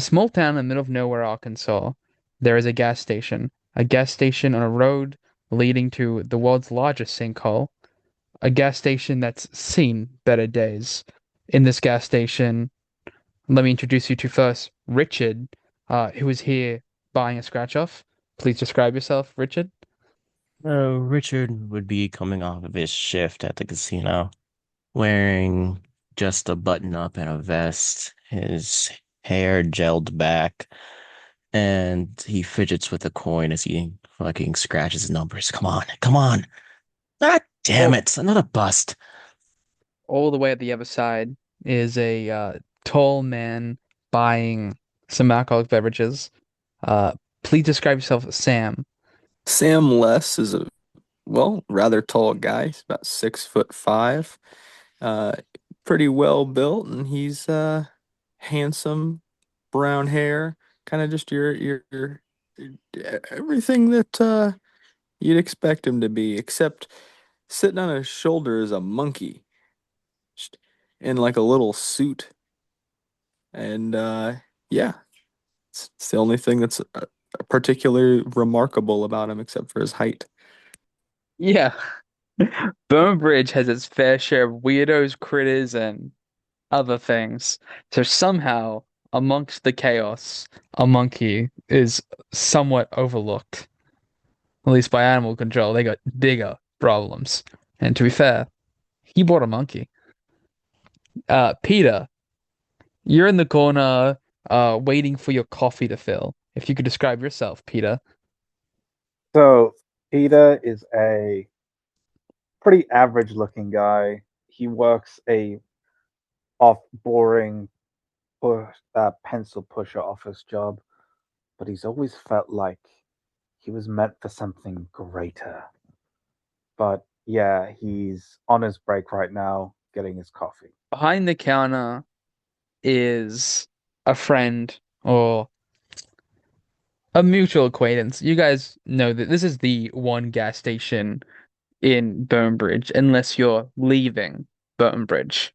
a small town in the middle of nowhere, Arkansas, there is a gas station. A gas station on a road leading to the world's largest sinkhole. A gas station that's seen better days. In this gas station, let me introduce you to first Richard, who is here buying a scratch off. Please describe yourself, Richard. Richard would be coming off of his shift at the casino, wearing just a button up and a vest, his hair gelled back, and he fidgets with a coin as he fucking scratches numbers. Come on, come on. God damn All, it, another bust. all the way at the other side is a tall man buying some alcoholic beverages. Uh, please describe yourself as Sam. Sam Less is a rather tall guy. He's about 6'5". Uh, Pretty well built, and he's handsome, brown hair, kind of just your everything that you'd expect him to be, except sitting on his shoulder is a monkey, just in like a little suit, and yeah, it's the only thing that's particularly remarkable about him, except for his height. Yeah, Burnbridge has its fair share of weirdos, critters, and other things. So somehow, amongst the chaos, a monkey is somewhat overlooked. At least by animal control, they got bigger problems. And to be fair, he bought a monkey. Peter, you're in the corner, waiting for your coffee to fill. If you could describe yourself, Peter. So Peter is a pretty average looking guy. He works a off boring pencil pusher office job, but he's always felt like he was meant for something greater. But yeah, he's on his break right now, getting his coffee. Behind the counter is a friend or a mutual acquaintance. You guys know that this is the one gas station in Burnbridge, unless you're leaving Burnbridge.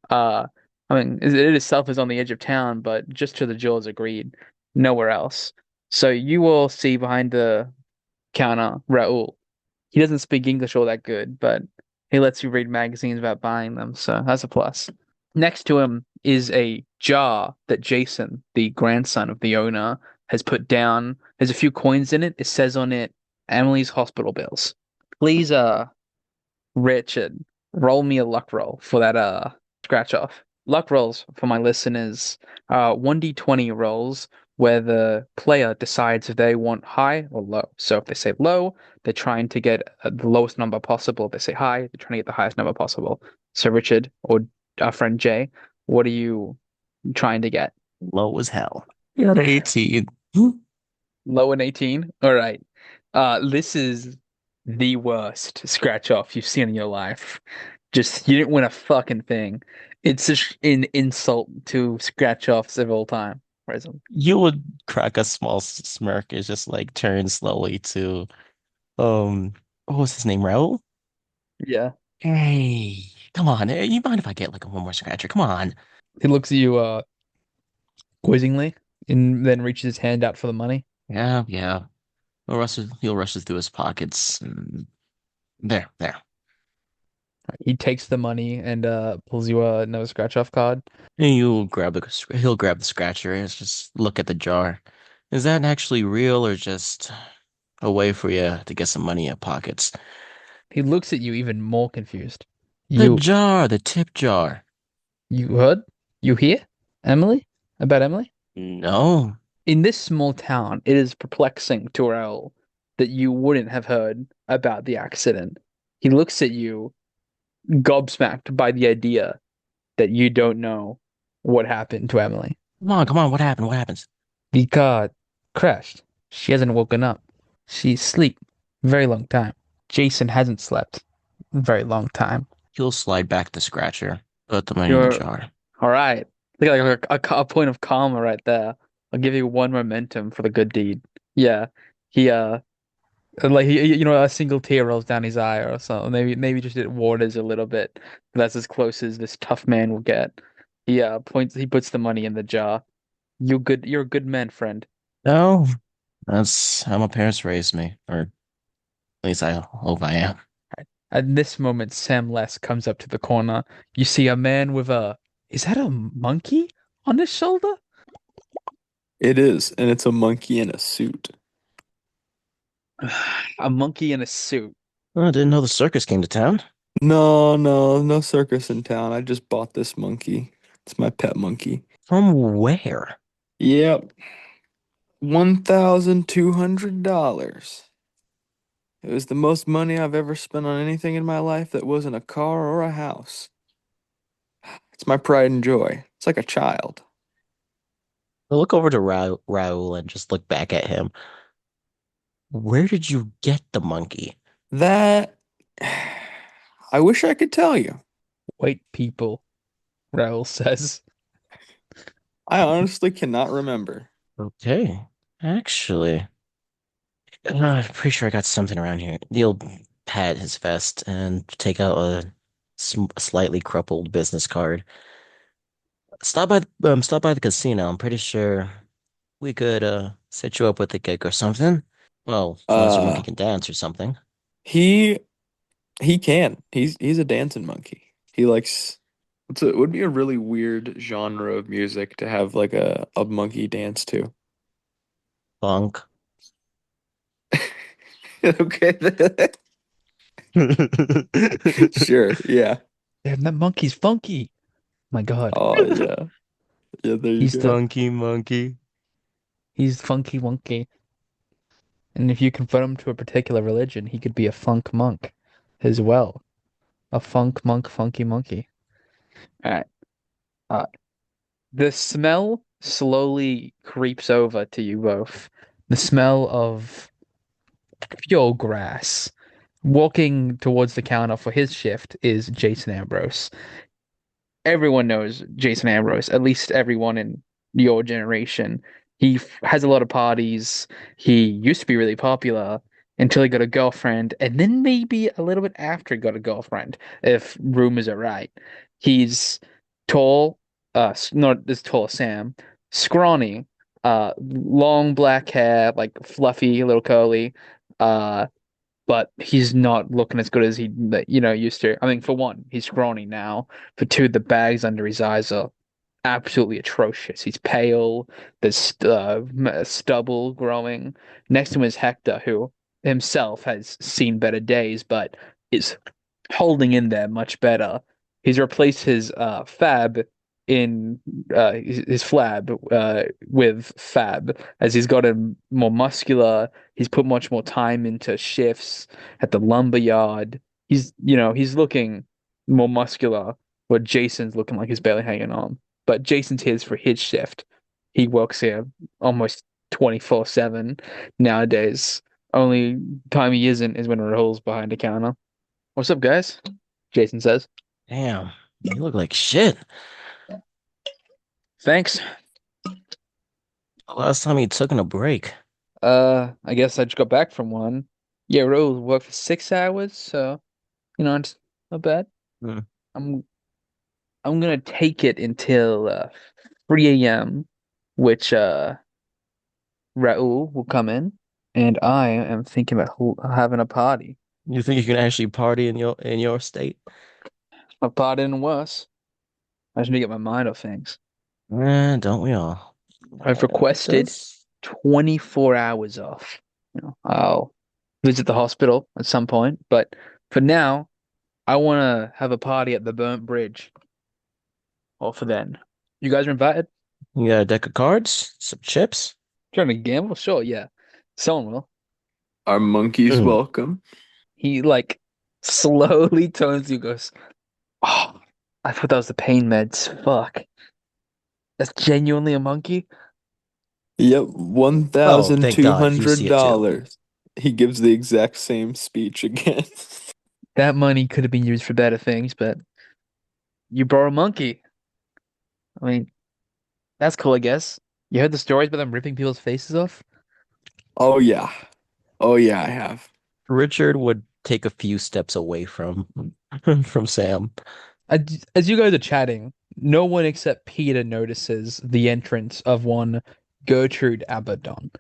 Uh, I mean, it itself is on the edge of town, but just to the Jaws agreed, nowhere else. So you will see behind the counter Raoul. He doesn't speak English all that good, but he lets you read magazines about buying them, so that's a plus. Next to him is a jar that Jason, the grandson of the owner, has put down. There's a few coins in it. It says on it, Emily's hospital bills. Please, Richard, roll me a luck roll for that scratch off. Luck rolls for my listeners, 1d20 rolls where the player decides if they want high or low. So if they say low, they're trying to get the lowest number possible. If they say high, they're trying to get the highest number possible. So Richard or our friend Jay, what are you trying to get? Low as hell. Got 18. Low and 18? All right. This is the worst scratch off you've seen in your life. Just you didn't win a fucking thing. It's just an insult to scratch offs of all time. Present. You would crack a small smirk. It's just like turn slowly to what was his name? Raul? Yeah. Hey, come on. You mind if I get like one more scratcher? Come on. He looks at you quizzingly and then reaches his hand out for the money. Yeah, yeah. He'll rush through his pockets. There. He takes the money and pulls you another scratch off card. And he'll grab the scratcher and just look at the jar. Is that actually real or just a way for you to get some money in your pockets? He looks at you even more confused. The You jar, the tip jar. you heard? You hear? Emily? About Emily? No. In this small town, it is perplexing to Raoul that you wouldn't have heard about the accident. He looks at you, gobsmacked by the idea that you don't know what happened to Emily. Come on, what happened? What happens? The car crashed. She hasn't woken up. She's asleep. Very long time. Jason hasn't slept. Very long time. He'll slide back the scratcher, put the money in the You're jar. all right. Look at like a point of karma right there. I'll give you one momentum for the good deed. Yeah. He like a single tear rolls down his eye or something. Maybe just it waters a little bit. That's as close as this tough man will get. He puts the money in the jar. You're a good man, friend. No, that's how my parents raised me, or at least I hope I am. At this moment, Sam Les comes up to the corner. You see a man with a, is that a monkey on his shoulder? It is, and it's a monkey in a suit. A monkey in a suit. Oh, I didn't know the circus came to town. No, no, no circus in town. I just bought this monkey. It's my pet monkey. From where? Yep, $1,200. It was the most money I've ever spent on anything in my life that wasn't a car or a house. It's my pride and joy. It's like a child. I look over to Raul and just look back at him. Where did you get the monkey? That I wish I could tell you. White people, Raoul says. I honestly cannot remember. Okay. Actually, I'm pretty sure I got something around here. He'll pat his vest and take out a slightly crumpled business card. Stop by the casino. I'm pretty sure we could set you up with a gig or something. Well, unless your monkey Uh, can dance or something. he he can. He's a dancing monkey. He likes it would be a really weird genre of music to have like a monkey dance to. Funk. Okay. Sure. Yeah. Damn, that monkey's funky. My God. Oh yeah. Yeah, there you He's go. the Funky monkey. he's funky wonky. And if you convert him to a particular religion, he could be a funk monk as well. A funk monk, funky monkey. All right. Uh, the smell slowly creeps over to you both. The smell of pure grass. Walking towards the counter for his shift is Jason Ambrose. Everyone knows Jason Ambrose, at least everyone in your generation. Has a lot of parties. He used to be really popular until he got a girlfriend, and then maybe a little bit after he got a girlfriend, if rumors are right. He's tall, not as tall as Sam, scrawny, long black hair, like fluffy, a little curly, uh, but he's not looking as good as used to. I mean, for one, he's scrawny now. For two, the bags under his eyes are absolutely atrocious. He's pale. There's stubble growing. Next to him is Hector, who himself has seen better days, but is holding in there much better. He's replaced his fab in his flab with fab as he's gotten more muscular. He's put much more time into shifts at the lumber yard. He's looking more muscular, but Jason's looking like he's barely hanging on. But Jason's here for his shift. He works here almost 24/7 nowadays. Only time he isn't is when Rahul's behind the counter. What's up, guys? Jason says. Damn, you look like shit. Thanks. The last time you took in a break. I guess I just got back from one. Yeah, Rahul worked for 6 hours, so it's not bad. Hmm. I'm I'm gonna take it until 3 a.m., which Raul will come in, and I am thinking about having a party. You think you can actually party in your state? A party and worse. I just need to get my mind off things. Don't we all? I've It requested does. 24 hours off. I'll visit the hospital at some point, but for now, I want to have a party at the Burnt Bridge. Or for then. You guys are invited? You got a deck of cards, some chips. Trying to gamble? Sure, yeah. Someone will. Our monkey's Mm. welcome. He like slowly turns to you, goes, "Oh, I thought that was the pain meds. Fuck. That's genuinely a monkey?" Yep, one Oh, thousand thank two God, you see hundred it too. dollars. He gives the exact same speech again. That money could have been used for better things, but you brought a monkey. I mean, that's cool, I guess. You heard the stories about them ripping people's faces off? Oh yeah. Oh yeah, I have. Richard would take a few steps away from from Sam. As you guys are chatting, no one except Peter notices the entrance of one Gertrude Abaddon.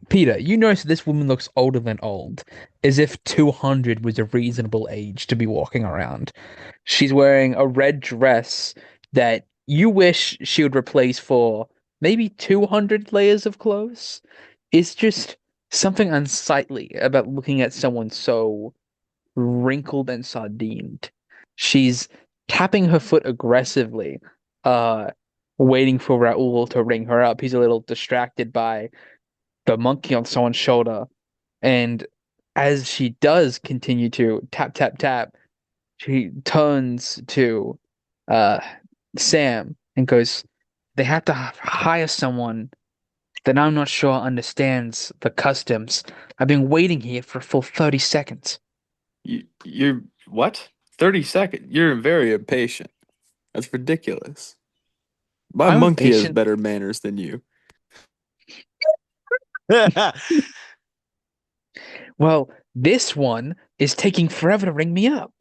Peter, you notice this woman looks older than old, as if 200 was a reasonable age to be walking around. She's wearing a red dress that you wish she would replace for maybe 200 layers of clothes. It's just something unsightly about looking at someone so wrinkled and sardined. She's tapping her foot aggressively, uh, waiting for Raoul to ring her up. He's a little distracted by the monkey on someone's shoulder. And as she does continue to tap, tap, tap, she turns to uh, Sam and goes, they have to hire someone that I'm not sure understands the customs. I've been waiting here for a full 30 seconds. You're what? 30 seconds. You're very impatient. That's ridiculous. My I'm monkey has impatient. better manners than you. Well, this one is taking forever to ring me up.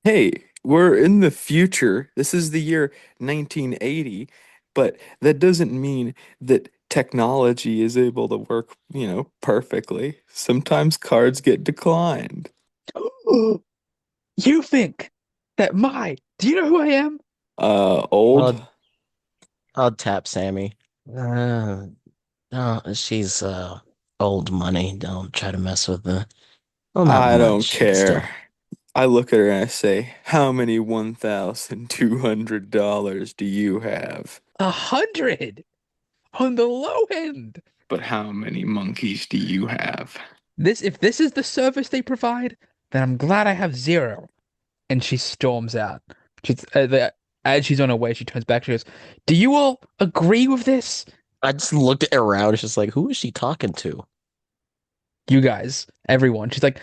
Hey, we're in the future. This is the year 1980, but that doesn't mean that technology is able to work, perfectly. Sometimes cards get declined. You think that do you know who I am? Old? I'll I'll tap Sammy. Uh, no, she's old money. Don't try to mess with her. Well, not I don't much, but still. care. I look at her and I say, how many $1,200 do you have? 100 on the low end. But how many monkeys do you have? If this is the service they provide, then I'm glad I have zero. And she storms out. As she's on her way, she turns back. She goes, "Do you all agree with this? I just looked around. It's just like, who is she talking to? You guys, everyone." She's like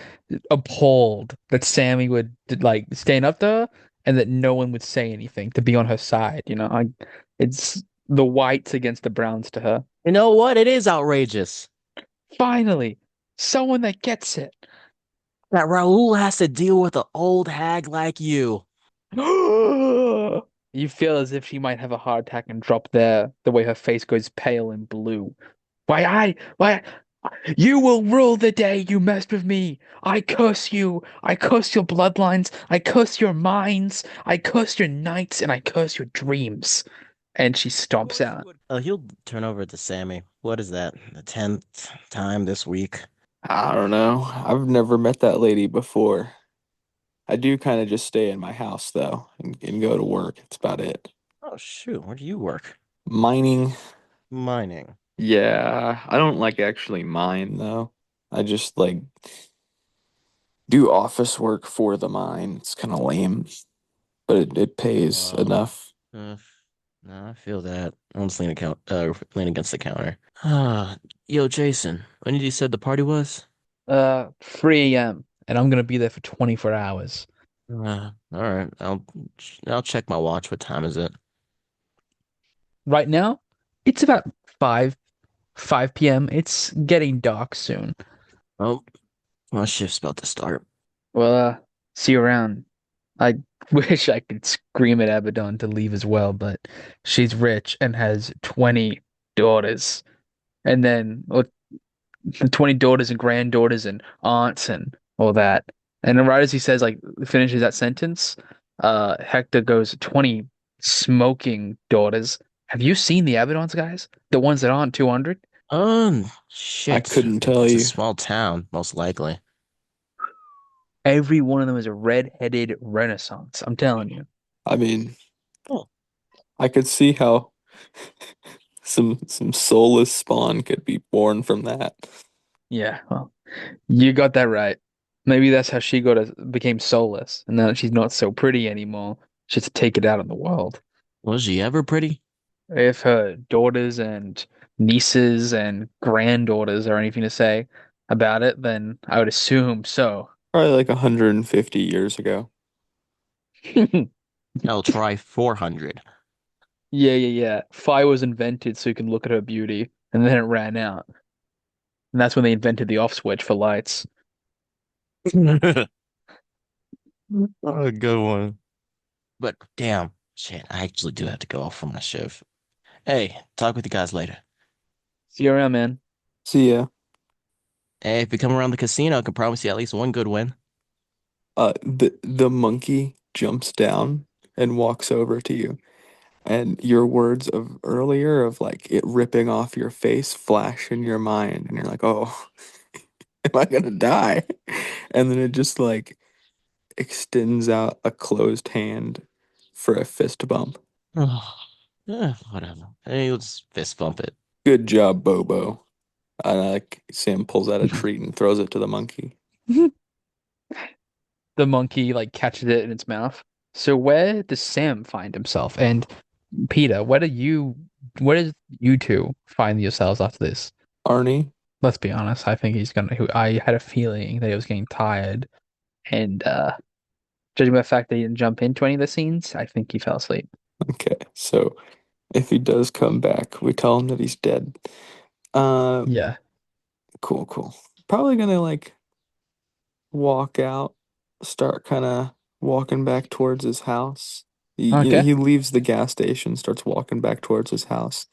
appalled that Sammy would like stand up to her and that no one would say anything to be on her side. It's the whites against the browns to her. You know what? It is outrageous Finally, someone that gets it. that Raoul has to deal with an old hag like you. You feel as if she might have a heart attack and drop there, the way her face goes pale and blue. Why, you will rule the day you messed with me. I curse you. I curse your bloodlines. I curse your minds. I curse your nights and I curse your dreams. And she stomps out. He'll turn over to Sammy. What is that? The 10th time this week? I don't know. I've never met that lady before. I do kind of just stay in my house though and go to work. That's about it. Oh, shoot. Where do you work? Mining. Mining. Yeah, I don't like actually mine though. I just like do office work for the mine. It's kind of lame, but it pays Wow. enough. Uh, no, I feel that. I'll just lean against the counter. Ah, yo, Jason, when did you said the party was? 3 a.m. and I'm gonna be there for 24 hours. All right. I'll check my watch. What time is it? Right now, it's about 5 p.m. It's getting dark soon. Oh, my shift's about to start. Well, see you around. I wish I could scream at Abaddon to leave as well, but she's rich and has 20 daughters. And then 20 daughters and granddaughters and aunts and all that. And then right as he says, like, finishes that sentence, Hector goes, 20 smoking daughters. Have you seen the Abaddons, guys? The ones that aren't 200? I Shit. couldn't tell It's a you. small town, most likely. Every one of them is a red-headed renaissance. I'm telling you. I mean, Oh. I could see how some soulless spawn could be born from that. Yeah, well, you got that right. Maybe that's how she became soulless, and now that she's not so pretty anymore, she has to take it out on the world. Was she ever pretty? If her daughters and nieces and granddaughters are anything to say about it, then I would assume so. Probably like 150 years ago. I'll try 400. Yeah. Fire was invented so you can look at her beauty, and then it ran out. And that's when they invented the off switch for lights. Oh, good one. But damn, Shit, I actually do have to go off for my shift. Hey, talk with you guys later. See you around, man. See ya. Hey, if you come around the casino, I can promise you at least one good win. The monkey jumps down and walks over to you, and your words of earlier of like it ripping off your face flash in your mind, and you're like, "Oh, am I gonna die?" And then it just like extends out a closed hand for a fist bump. Whatever. Hey, let's fist bump it. Good job, Bobo. And like Sam pulls out a treat and throws it to the monkey. The monkey like catches it in its mouth. So where does Sam find himself? And Peter, where does you two find yourselves after this? Arnie, Let's be honest, I think he's gonna I had a feeling that he was getting tired and judging by the fact that he didn't jump into any of the scenes, I think he fell asleep. okay, so if he does come back, we tell him that he's dead. Uh, Yeah. cool, cool. Probably gonna like walk out, start kind of walking back towards his house. Okay. He leaves the gas station, starts walking back towards his house.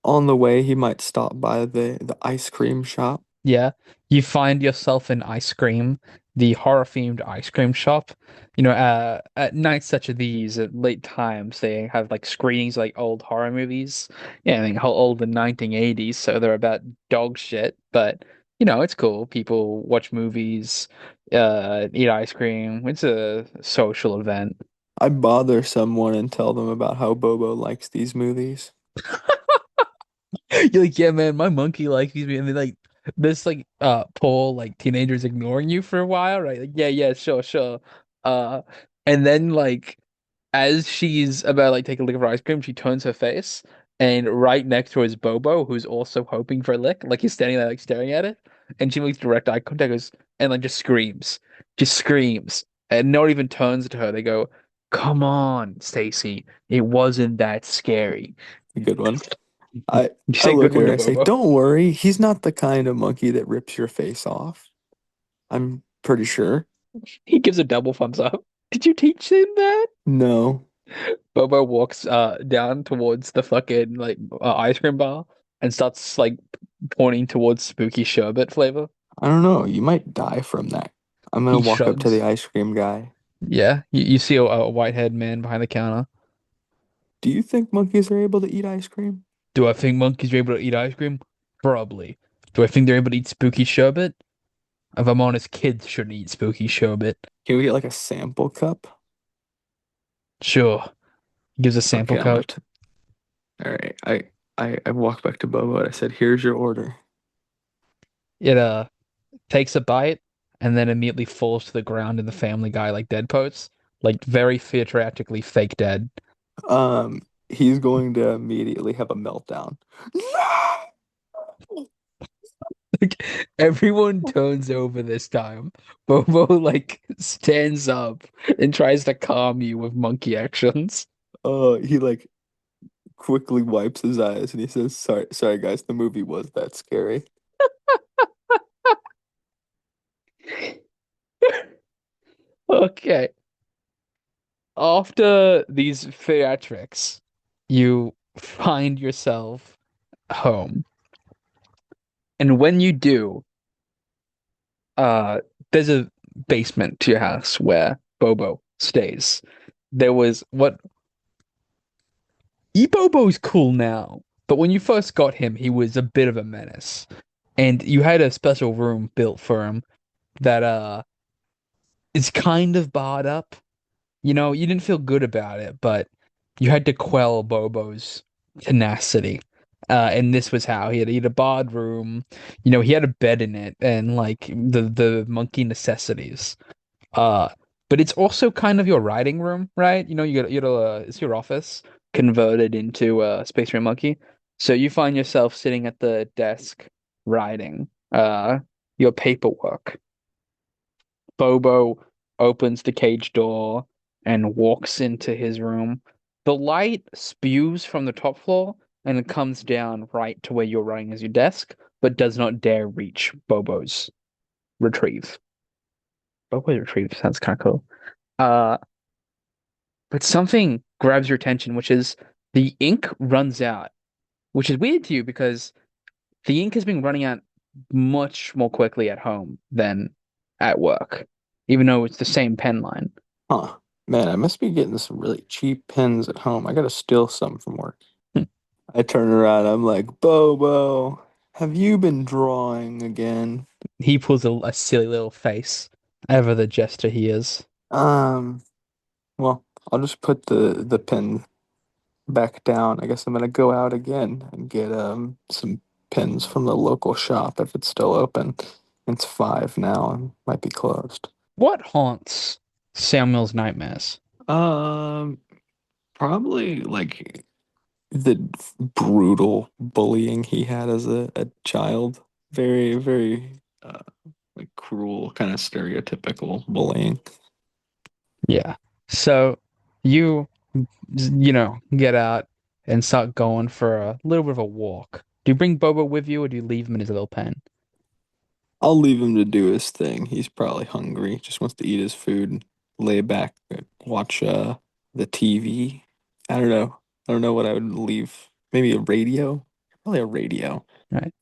On the way, he might stop by the ice cream shop. Yeah, you find yourself in ice cream, the horror-themed ice cream shop. At nights such as these, at late times, they have like screenings of, like old horror movies. Yeah, I think how old the 1980s, so they're about dog shit. But it's cool. People watch movies, eat ice cream. It's a social event. I bother someone and tell them about how Bobo likes these movies. You're like, yeah, man, my monkey likes me, and then like this like poor like teenager's ignoring you for a while, right? Like, yeah, yeah, sure, sure. Uh and then like as she's about like take a lick of her ice cream, she turns her face and right next to her is Bobo, who's also hoping for a lick. Like he's standing there like staring at it. And she makes direct eye contact goes, and like just screams. Just screams. And no one even turns to her. They go, come on, Stacy. It wasn't that scary. A good one. You I say good look at one her, to I say, Bobo. "Don't worry, he's not the kind of monkey that rips your face off." I'm pretty sure. He gives a double thumbs up. Did you teach him that? No, Bobo walks down towards the fucking like ice cream bar and starts like pointing towards spooky sherbet flavor. I don't know. You might die from that. I'm gonna He walk up to the shrugs. ice cream guy. Yeah, you see a white-haired man behind the counter. Do you think monkeys are able to eat ice cream? Do I think monkeys are able to eat ice cream? Probably. Do I think they're able to eat spooky sherbet? If I'm honest, kids shouldn't eat spooky sherbet. Can we get like a sample cup? Sure. He gives a sample Okay, I'm gonna. cup. All right. I walked back to Bobo and I said, "Here's your order." It takes a bite and then immediately falls to the ground in the Family Guy like dead pose, like very theatrically fake dead. He's going to immediately have a meltdown. Like everyone turns over this time. Bobo like stands up and tries to calm you with monkey actions. He like quickly wipes his eyes and he says, "Sorry, sorry guys, the movie was that scary." Okay. After these theatrics, you find yourself home. And when you do, uh, there's a basement to your house where Bobo stays. There was what Bobo's cool now, but when you first got him, he was a bit of a menace. And you had a special room built for him that is kind of barred up. You didn't feel good about it, but you had to quell Bobo's tenacity. And this was how he had a barred room. He had a bed in it and like the monkey necessities. Uh, but it's also kind of your writing room, right? It's your office converted into a Space Marine Monkey. So you find yourself sitting at the desk writing your paperwork. Bobo opens the cage door and walks into his room. The light spews from the top floor and it comes down right to where you're writing as your desk, but does not dare reach Bobo's retrieve. Bobo's retrieve sounds kind of cool. Uh, but something grabs your attention, which is the ink runs out, which is weird to you because the ink has been running out much more quickly at home than at work, even though it's the same pen line. Huh. Man, I must be getting some really cheap pens at home. I gotta steal some from work. I turn around, I'm like, Bobo, have you been drawing again? He pulls a silly little face, ever the jester he is. Um, well, I'll just put the pen back down. I guess I'm gonna go out again and get some pens from the local shop if it's still open. It's 5 now and might be closed. What haunts Samuel's nightmares? Um, Probably like the brutal bullying he had as a child. Very, very like cruel, kind of stereotypical bullying. Yeah. So you, get out and start going for a little bit of a walk. Do you bring Bobo with you or do you leave him in his little pen? I'll leave him to do his thing. He's probably hungry, just wants to eat his food and lay back, watch the TV. I don't know. I don't know what I would leave. Maybe a radio? Probably a radio. Right.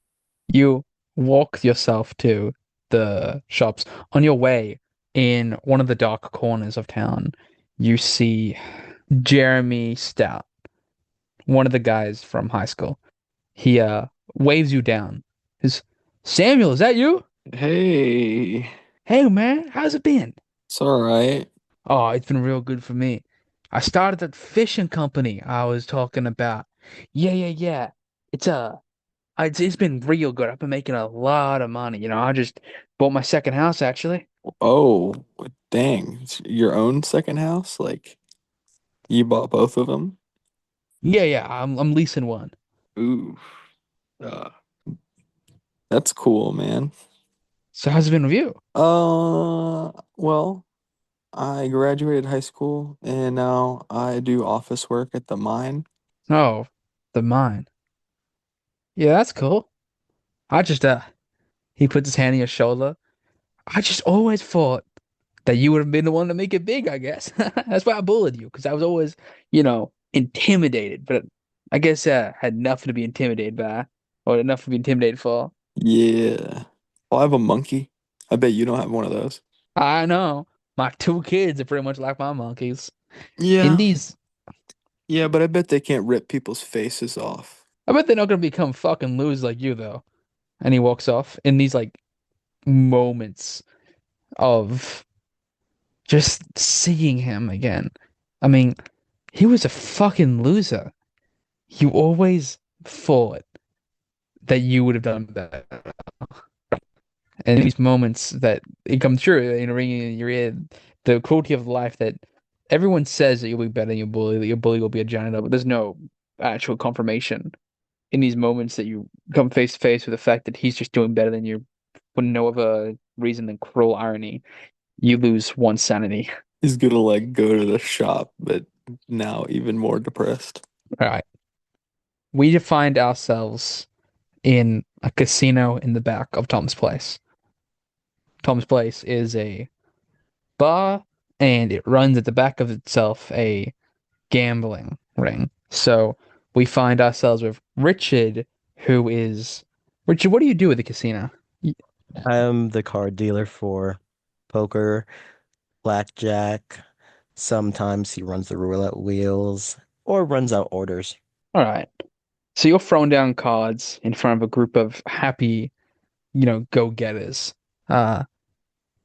You walk yourself to the shops. On your way, in one of the dark corners of town, you see Jeremy Stout, one of the guys from high school. He waves you down. Says, Samuel, is that you? Hey, Hey man, how's it been? it's all right. Oh, it's been real good for me. I started that fishing company I was talking about. Yeah, yeah, yeah. It's it's been real good. I've been making a lot of money. I just bought my second house actually. Oh, dang. It's your own second house? Like you bought both of them? Yeah, yeah. I'm leasing one. Ooh, uh, that's cool, man. So how's it been with you? Well, I graduated high school and now I do office work at the mine. Oh, the mine. Yeah, that's cool. I just he puts his hand on your shoulder. I just always thought that you would have been the one to make it big, I guess. That's why I bullied you, because I was always, intimidated. But I guess had nothing to be intimidated by, or enough to be intimidated for. Yeah. Oh, I have a monkey. I bet you don't have one of those. I know. My two kids are pretty much like my monkeys. In Yeah. these, Yeah, but I bet they can't rip people's faces off. I bet they're not gonna become fucking losers like you, though. And he walks off in these like moments of just seeing him again. I mean, he was a fucking loser. You always thought that you would have done better. And in these moments that it comes true, ringing in your ear, the cruelty of life that everyone says that you'll be better than your bully, that your bully will be a janitor, but there's no actual confirmation in these moments that you come face to face with the fact that he's just doing better than you for no other reason than cruel irony. You lose one sanity. He's gonna like go to the shop, but now even more depressed. All right. We find ourselves in a casino in the back of Tom's Place. Tom's Place is a bar and it runs at the back of itself a gambling ring. So we find ourselves with Richard, who is Richard, what do you do at the casino? I'm the card dealer for poker, blackjack. Sometimes he runs the roulette wheels or runs out orders. All right. So you're throwing down cards in front of a group of happy, go-getters. Uh,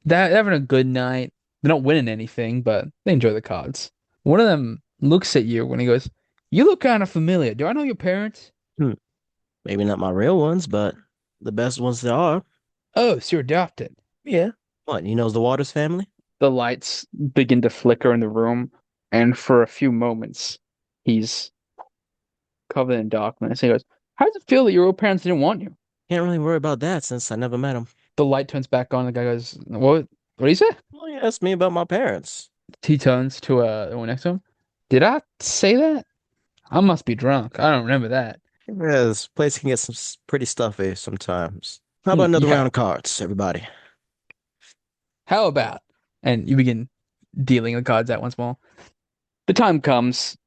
they're having a good night. They're not winning anything, but they enjoy the cards. One of them looks at you when he goes, "You look kind of familiar. Do I know your parents?" Hmm. Maybe not my real ones, but the best ones there are. Oh, so you're adopted. Yeah. What, he knows the Waters family? The lights begin to flicker in the room, and for a few moments, he's covered in darkness. He goes, "How does it feel that your real parents didn't want you?" Can't really worry about that since I never met him. The light turns back on. The guy goes, "What? What do you say?" Well, he asked me about my parents. He turns to the one next to him. Did I say that? I must be drunk. I don't remember that. Yeah, this place can get some pretty stuffy sometimes. How about another Yeah. round of cards, everybody? How about? And you begin dealing the cards out once more. The time comes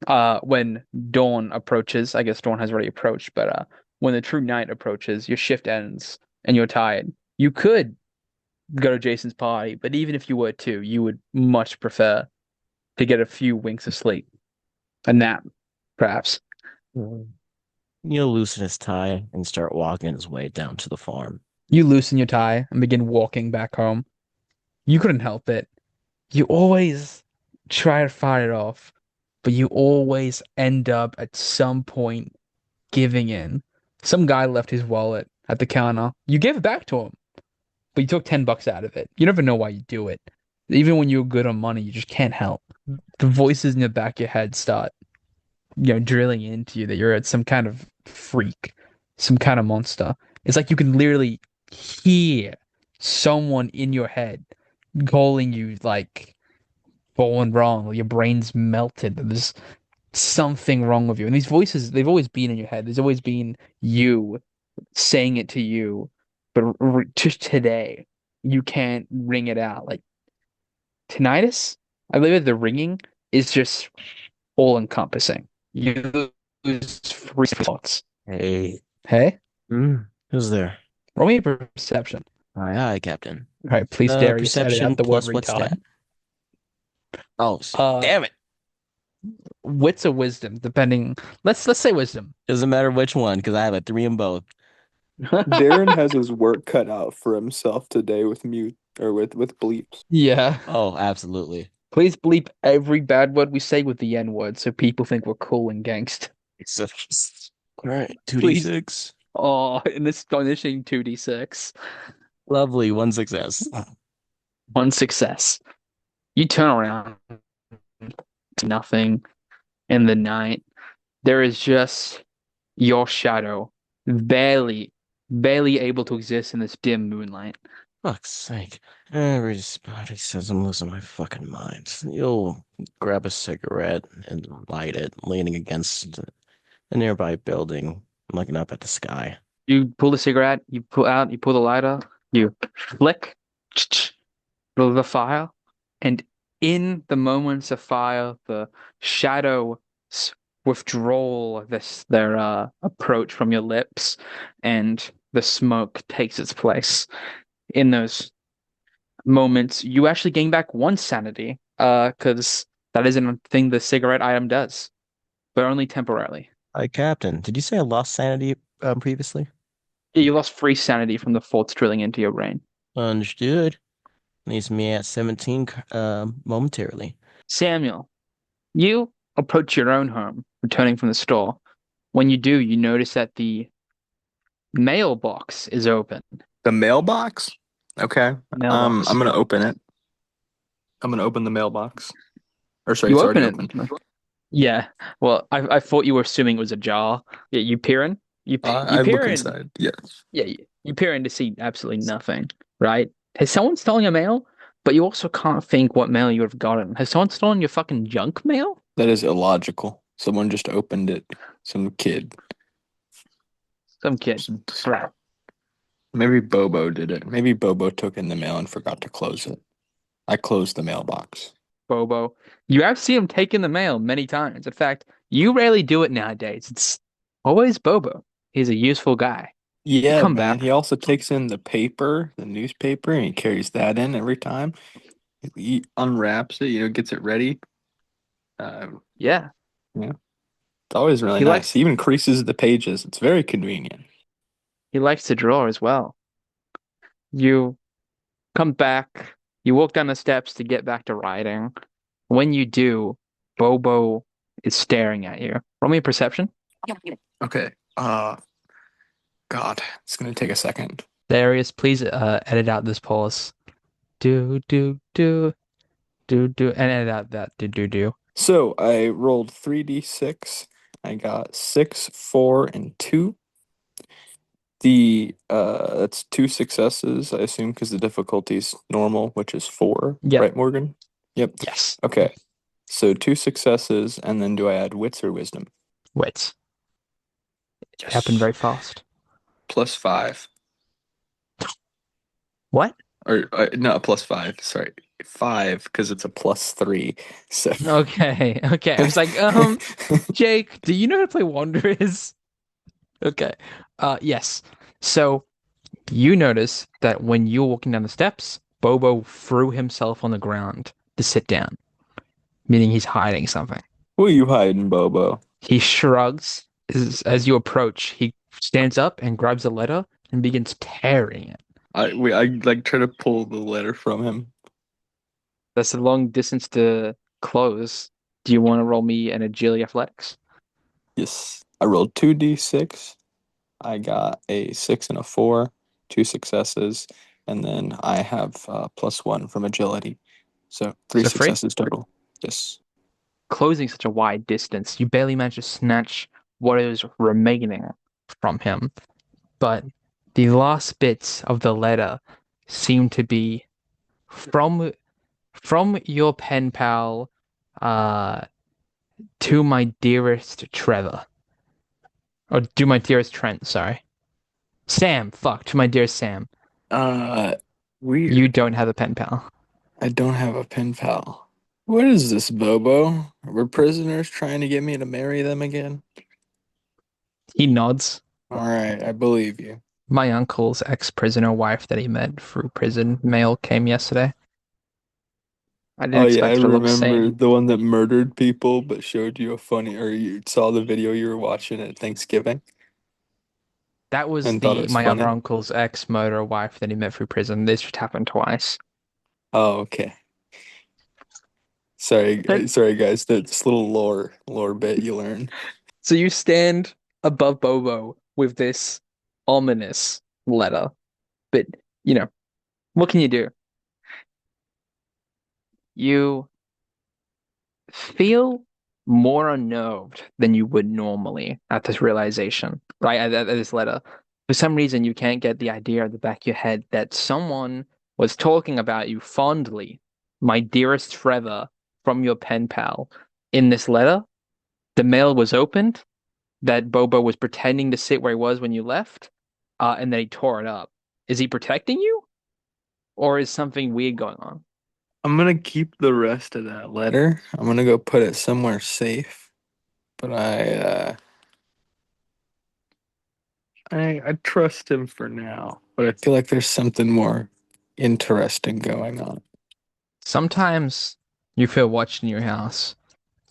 when dawn approaches. I guess dawn has already approached, but when the true night approaches, your shift ends and you're tired. You could go to Jason's party, but even if you were to, you would much prefer to get a few winks of sleep, a nap, perhaps. He'll loosen his tie and start walking his way down to the farm. You loosen your tie and begin walking back home. You couldn't help it. You always try to fight it off, but you always end up at some point giving in. Some guy left his wallet at the counter. You gave it back to him, but you took $10 out of it. You never know why you do it. Even when you're good on money, you just can't help. The voices in the back of your head start, drilling into you that you're at some kind of freak, some kind of monster. It's like you can literally hear someone in your head calling you like born wrong, your brain's melted. There's something wrong with you. And these voices, they've always been in your head. There's always been you saying it to you, but just today, you can't ring it out. Like tinnitus, I believe that the ringing is just all encompassing. You lose free thoughts. Hey. Hey, Who's there? roll me a perception. Aye, aye, Captain. All right, please, Darius, edit Perception out the word plus what's retard. that? Oh, Uh, damn it. Wits or wisdom, depending. Let's say wisdom. Doesn't matter which one, because I have a 3 in both. Darryn has his work cut out for himself today with mute or with bleeps. Yeah. Oh, absolutely. Please bleep every bad word we say with the N word so people think we're cool and gangsta. All right, Please. 2d6. Oh, in this astonishing 2d6. Lovely, 1 success. One success. You turn around. Nothing in the night. There is just your shadow, barely able to exist in this dim moonlight. Fuck's sake. Everybody says I'm losing my fucking mind. You'll grab a cigarette and light it, leaning against a nearby building, looking up at the sky. You pull the cigarette, you pull the lighter, you flick the fire, and in the moments of fire, the shadow withdrawal their approach from your lips, and the smoke takes its place. In those moments, you actually gain back 1 sanity, because that isn't a thing the cigarette item does, but only temporarily. Hi, Captain. Did you say I lost sanity previously? Yeah, you lost 3 sanity from the thoughts drilling into your brain. Understood. Leaves me at 17 momentarily. Samuel, you approach your own home, returning from the store. When you do, you notice that the mailbox is open. The mailbox? Okay. Mailbox. I'm gonna open it. I'm gonna open the mailbox. Or sorry, You it's open already it. open. Yeah. Well, I thought you were assuming it was a jar. Yeah, you peer in. I peer look in. inside. Yes. Yeah, you peer in to see absolutely nothing, right? Has someone stolen your mail? But you also can't think what mail you would have gotten. Has someone stolen your fucking junk mail? That is illogical. Someone just opened it. Some kid. Some kid. Right. Maybe Bobo did it. Maybe Bobo took in the mail and forgot to close it. I closed the mailbox. Bobo. You have seen him take in the mail many times. In fact, you rarely do it nowadays. It's always Bobo. He's a useful guy. Yeah, Come man. back. He also takes in the paper, the newspaper, and he carries that in every time. He unwraps it, gets it ready. Yeah. It's always really He nice. likes He even creases the pages. It's very convenient. he likes to draw as well. You come back. You walk down the steps to get back to writing. When you do, Bobo is staring at you. Roll me a perception. Okay. God, it's gonna take a second. Darius, please edit out this pause. Do do do and edit out that do. So I rolled 3d6. I got 6, 4, and 2. That's 2 successes, I assume, because the difficulty's normal, which is 4. Yep. Right, Morgan? Yep. Yes. Okay. So 2 successes, and then do I add wits or wisdom? Wait. It Yes. happened very fast. +5. What? Or no, +5. Sorry. 5 because it's a +3. So Okay, okay. I was like, Jake, do you know how to play Wanderers? Okay. Yes. So you notice that when you were walking down the steps, Bobo threw himself on the ground to sit down, meaning he's hiding something. what are you hiding, Bobo? He shrugs as you approach. He stands up and grabs a letter and begins tearing it. I like try to pull the letter from him. That's a long distance to close. Do you want to roll me an agility athletics? Yes, I rolled 2d6. I got a 6 and a 4, 2 successes, and then I have +1 from agility. So three So free? successes total. Yes. Closing such a wide distance, you barely manage to snatch what is remaining from him. But the last bits of the letter seem to be from your pen pal uh to my dearest Trevor. Or to my dearest Trent, sorry. Sam, fuck, to my dearest Sam. Uh, You Weird. don't have a pen pal. I don't have a pen pal. What is this, Bobo? Were prisoners trying to get me to marry them again? He nods. All right, I believe you. My uncle's ex-prisoner wife that he met through prison mail came yesterday. I didn't Oh yeah, I expect her to look remember sane. the one that murdered people but showed you a funny, or you saw the video you were watching at Thanksgiving That was and thought it the was my other funny. uncle's ex-murderer wife that he met through prison. This just happened twice. Oh, okay. Sorry, But sorry guys. This little lore bit you learn. so you stand above Bobo with this ominous letter. But, you know, what can you do? You feel more unnerved than you would normally at this realization, right? At this letter. For some reason, you can't get the idea at the back of your head that someone was talking about you fondly, my dearest Trevor, from your pen pal. In this letter, the mail was opened, that Bobo was pretending to sit where he was when you left, and then he tore it up. Is he protecting you, or is something weird going on? I'm gonna keep the rest of that letter. I'm gonna go put it somewhere safe. But I trust him for now. But I feel like there's something more interesting going on. Sometimes you feel watched in your house.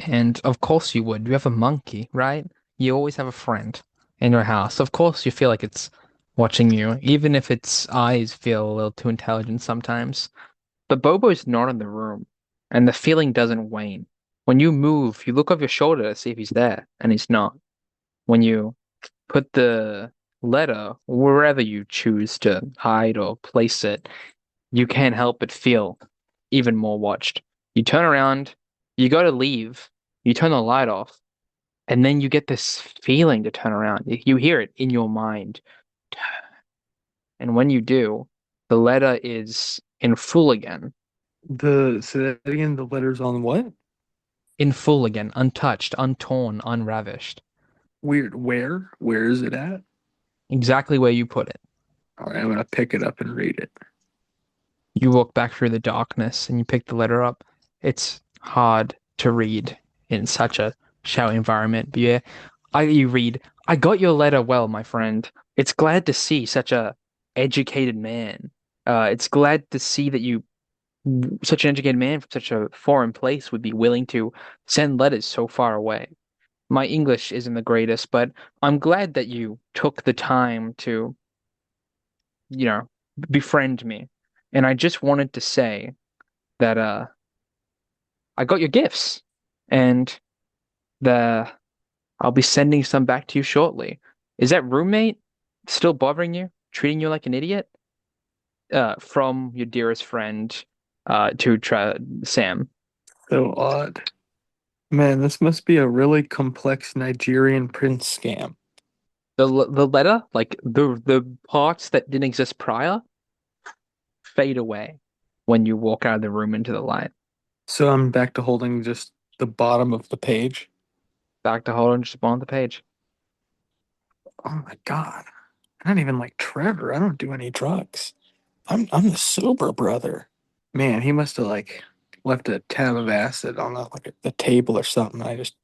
And of course you would. You have a monkey, right? You always have a friend in your house. Of course you feel like it's watching you, even if its eyes feel a little too intelligent sometimes. But Bobo's not in the room, and the feeling doesn't wane. When you move, you look over your shoulder to see if he's there, and he's not. When you put the letter wherever you choose to hide or place it, you can't help but feel even more watched. You turn around, you go to leave, you turn the light off, and then you get this feeling to turn around. You hear it in your mind. And when you do, the letter is in full again. Say that again, the letters on what? In full again, untouched, untorn, unravished. Weird. Where? Where is it at? Exactly where you put it. All right, I'm gonna pick it up and read it. You walk back through the darkness and you pick the letter up. It's hard to read in such a shower environment. But yeah, you read, I got your letter well, my friend. It's glad to see such a educated man. It's glad to see that such an educated man from such a foreign place would be willing to send letters so far away. My English isn't the greatest, but I'm glad that you took the time to, you know, befriend me. And I just wanted to say that I got your gifts and the I'll be sending some back to you shortly. Is that roommate still bothering you, treating you like an idiot? From your dearest friend, to Sam. So odd. Man, this must be a really complex Nigerian prince scam. The letter, like the parts that didn't exist prior, fade away when you walk out of the room into the light. So I'm back to holding just the bottom of the page. Back to hold on just on the page. Oh my God. I'm not even like Trevor. I don't do any drugs. I'm the sober brother. Man, he must have like left a tab of acid on the table or something. I just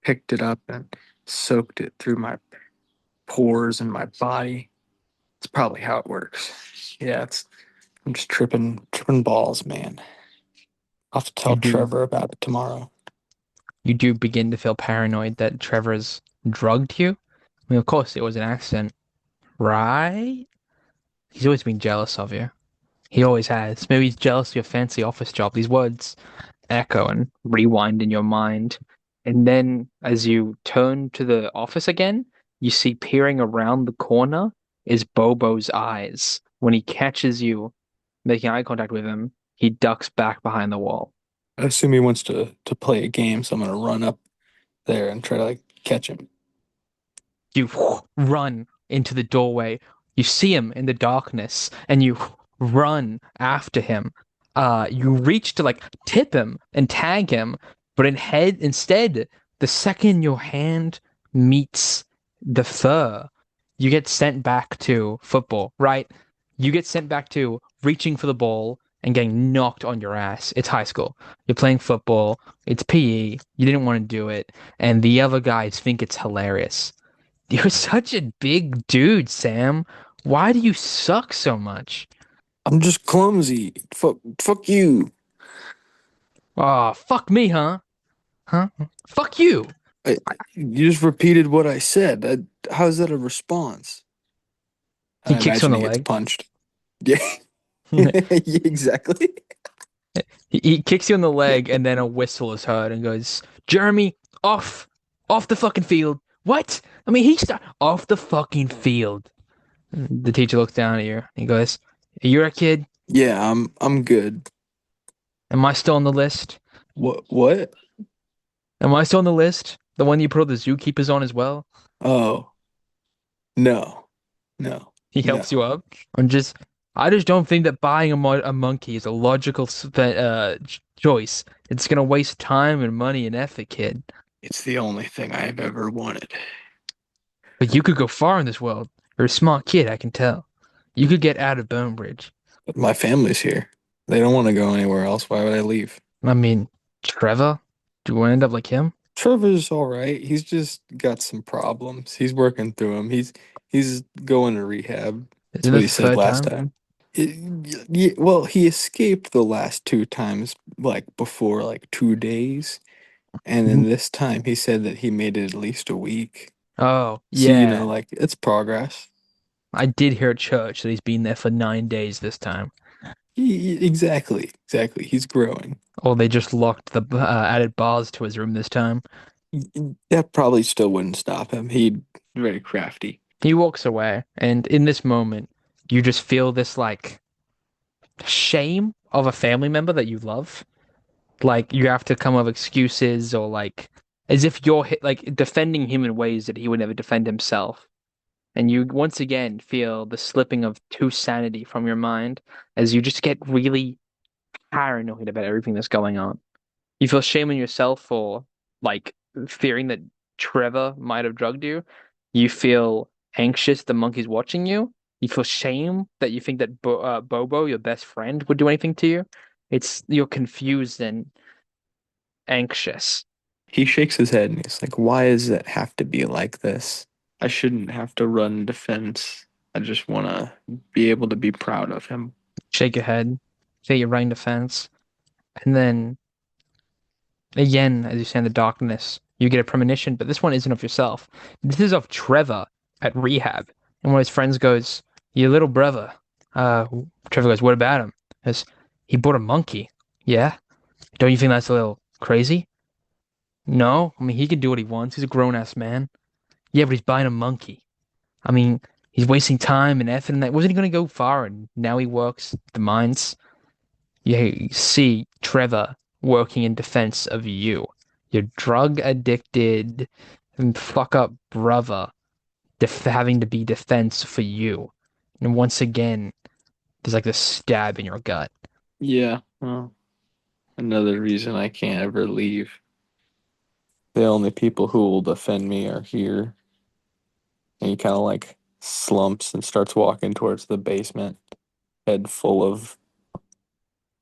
picked it up and soaked it through my pores and my body. It's probably how it works. Yeah, I'm just tripping balls, man. I'll have to You tell do Trevor about it tomorrow. you do begin to feel paranoid that Trevor's drugged you. I mean, of course, it was an accident, right? He's always been jealous of you. He always has. Maybe he's jealous of your fancy office job. These words echo and rewind in your mind. And then as you turn to the office again, you see peering around the corner is Bobo's eyes. When he catches you making eye contact with him, he ducks back behind the wall. I assume he wants to play a game, so I'm gonna run up there and try to like catch him. You run into the doorway. You see him in the darkness, and you run after him. You reach to like tip him and tag him, but instead, the second your hand meets the fur, you get sent back to football, right? You get sent back to reaching for the ball and getting knocked on your ass. It's high school. You're playing football. It's PE. You didn't want to do it, and the other guys think it's hilarious. You're such a big dude, Sam. Why do you suck so much? I'm just clumsy. Fuck you. Oh, fuck me, huh? Huh? Fuck you. You just repeated what I said. How's that a response? He I kicks you on imagine the he gets leg. punched. Yeah, he, yeah, exactly. he kicks you on the leg, and then a whistle is heard and goes, Jeremy, off. Off the fucking field. What? I mean, he start off the fucking field. The teacher looks down at you. He goes, you're a kid. Yeah, I'm good. Am I still on the list? What? Am I still on the list? The one you put all the zookeepers on as well? Oh, no. No. He helps you No. up. I just don't think that buying a monkey is a logical choice. It's gonna waste time and money and effort, kid. It's the only thing I've ever wanted. But you could go far in this world. You're a smart kid, I can tell. You could get out of Burnbridge. But my family's here. They don't want to go anywhere else. Why would I leave? I mean, Trevor, do you want to end up like him? Trevor's all right. He's just got some problems. He's working through them. He's going to rehab. Is That's it what the he said third last time? time. Well, he escaped the last two times, like before like 2 days, and then this time he said that he made it at least a week. Oh, So yeah. like it's progress. I did hear at church that he's been there for 9 days this time. Exactly. He's growing. Or they just locked the added bars to his room this time. That probably still wouldn't stop him. He'd very crafty. He walks away, and in this moment, you just feel this like shame of a family member that you love. Like you have to come up with excuses or like as if you're like defending him in ways that he would never defend himself. And you once again feel the slipping of true sanity from your mind as you just get really paranoid about everything that's going on. You feel shame on yourself for like fearing that Trevor might have drugged you. You feel anxious the monkey's watching you. You feel shame that you think that Bobo, your best friend, would do anything to you. It's you're confused and anxious. He shakes his head and he's like, "Why does it have to be like this? I shouldn't have to run defense. I just want to be able to be proud of him." Shake your head, say you're running the fence, and then again, as you stand in the darkness, you get a premonition, but this one isn't of yourself. This is of Trevor at rehab. And one of his friends goes, your little brother. Uh, Trevor goes, what about him? Goes, he bought a monkey. Yeah? Don't you think that's a little crazy? No? I mean, he can do what he wants. He's a grown-ass man. Yeah, but he's buying a monkey. I mean, he's wasting time and effort and that. Wasn't he going to go far? And now he works the mines. You see Trevor working in defense of you, your drug addicted and fuck up brother, having to be defense for you. And once again, there's like this stab in your gut. Yeah, well, another reason I can't ever leave. The only people who will defend me are here. And he kind of like slumps and starts walking towards the basement, head full of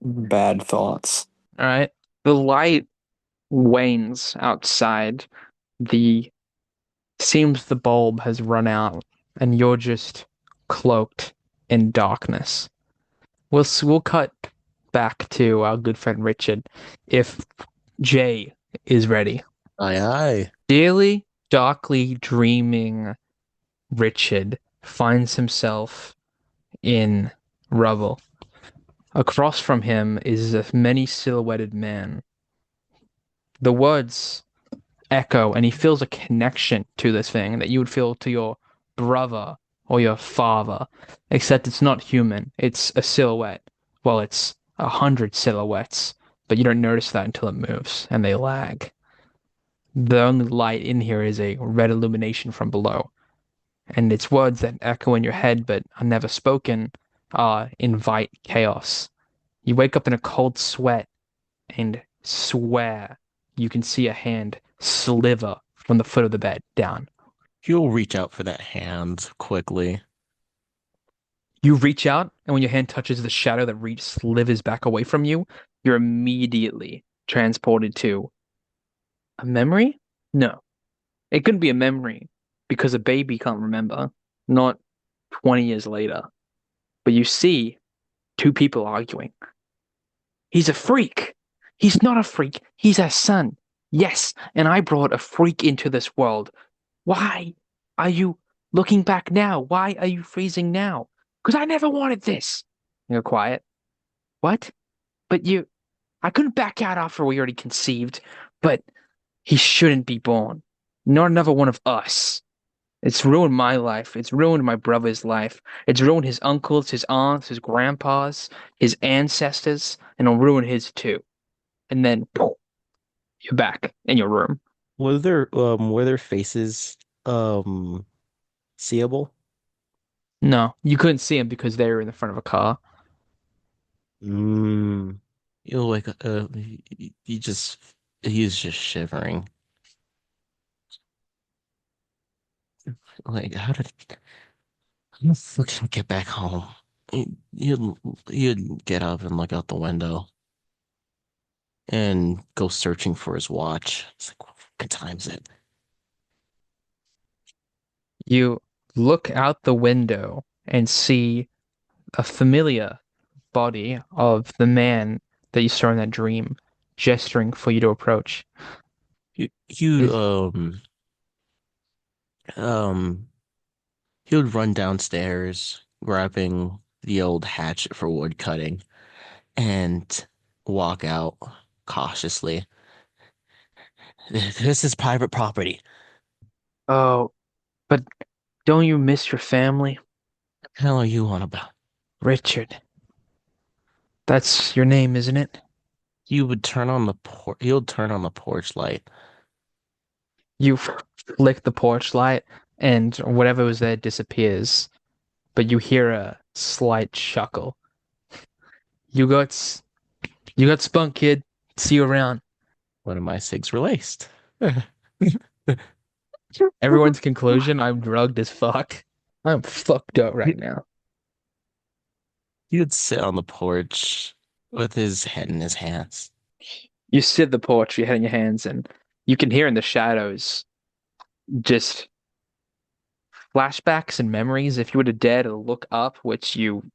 bad thoughts. All right. The light wanes outside. The Seems the bulb has run out, and you're just cloaked in darkness. We'll cut back to our good friend Richard if Jay is ready. Aye, aye. Daily, darkly dreaming Richard finds himself in rubble. Across from him is a many silhouetted man. The words echo, and he feels a connection to this thing that you would feel to your brother or your father, except it's not human. It's a silhouette. Well, it's 100 silhouettes, but you don't notice that until it moves, and they lag. The only light in here is a red illumination from below, and it's words that echo in your head but are never spoken, invite chaos. You wake up in a cold sweat and swear you can see a hand sliver from the foot of the bed down. He'll reach out for that hand quickly. You reach out, and when your hand touches the shadow that slithers back away from you, you're immediately transported to a memory? No, it couldn't be a memory because a baby can't remember, not 20 years later. But you see two people arguing. He's a freak. He's not a freak. He's our son. Yes, and I brought a freak into this world. Why are you looking back now? Why are you freezing now? Because I never wanted this. You're quiet. What? But I couldn't back out after we already conceived, but he shouldn't be born. Not another one of us. It's ruined my life. It's ruined my brother's life. It's ruined his uncles, his aunts, his grandpas, his ancestors, and it'll ruin his too. And then, poof, you're back in your room. Were their faces seeable? No, you couldn't see him because they were in the front of a car. Mm. You'll like he's just shivering. Like how the fuck did I get back home? You'd get up and look out the window and go searching for his watch. It's like, what fucking time is it? You look out the window and see a familiar body of the man that you saw in that dream, gesturing for you to approach. You Is um he would run downstairs, grabbing the old hatchet for wood cutting, and walk out cautiously. This is private property. Oh, but don't you miss your family? What the hell are you on about? Richard. That's your name, isn't it? He would turn on the porch light. You flick the porch light, and whatever was there disappears, but you hear a slight chuckle. You got you got spunk, kid. See you around. One of my cigs were laced. Everyone's conclusion, I'm drugged as fuck. I'm fucked up right now. He would sit on the porch with his head in his hands. You sit at the porch, your head in your hands, and you can hear in the shadows just flashbacks and memories. If you were to dare to look up, which you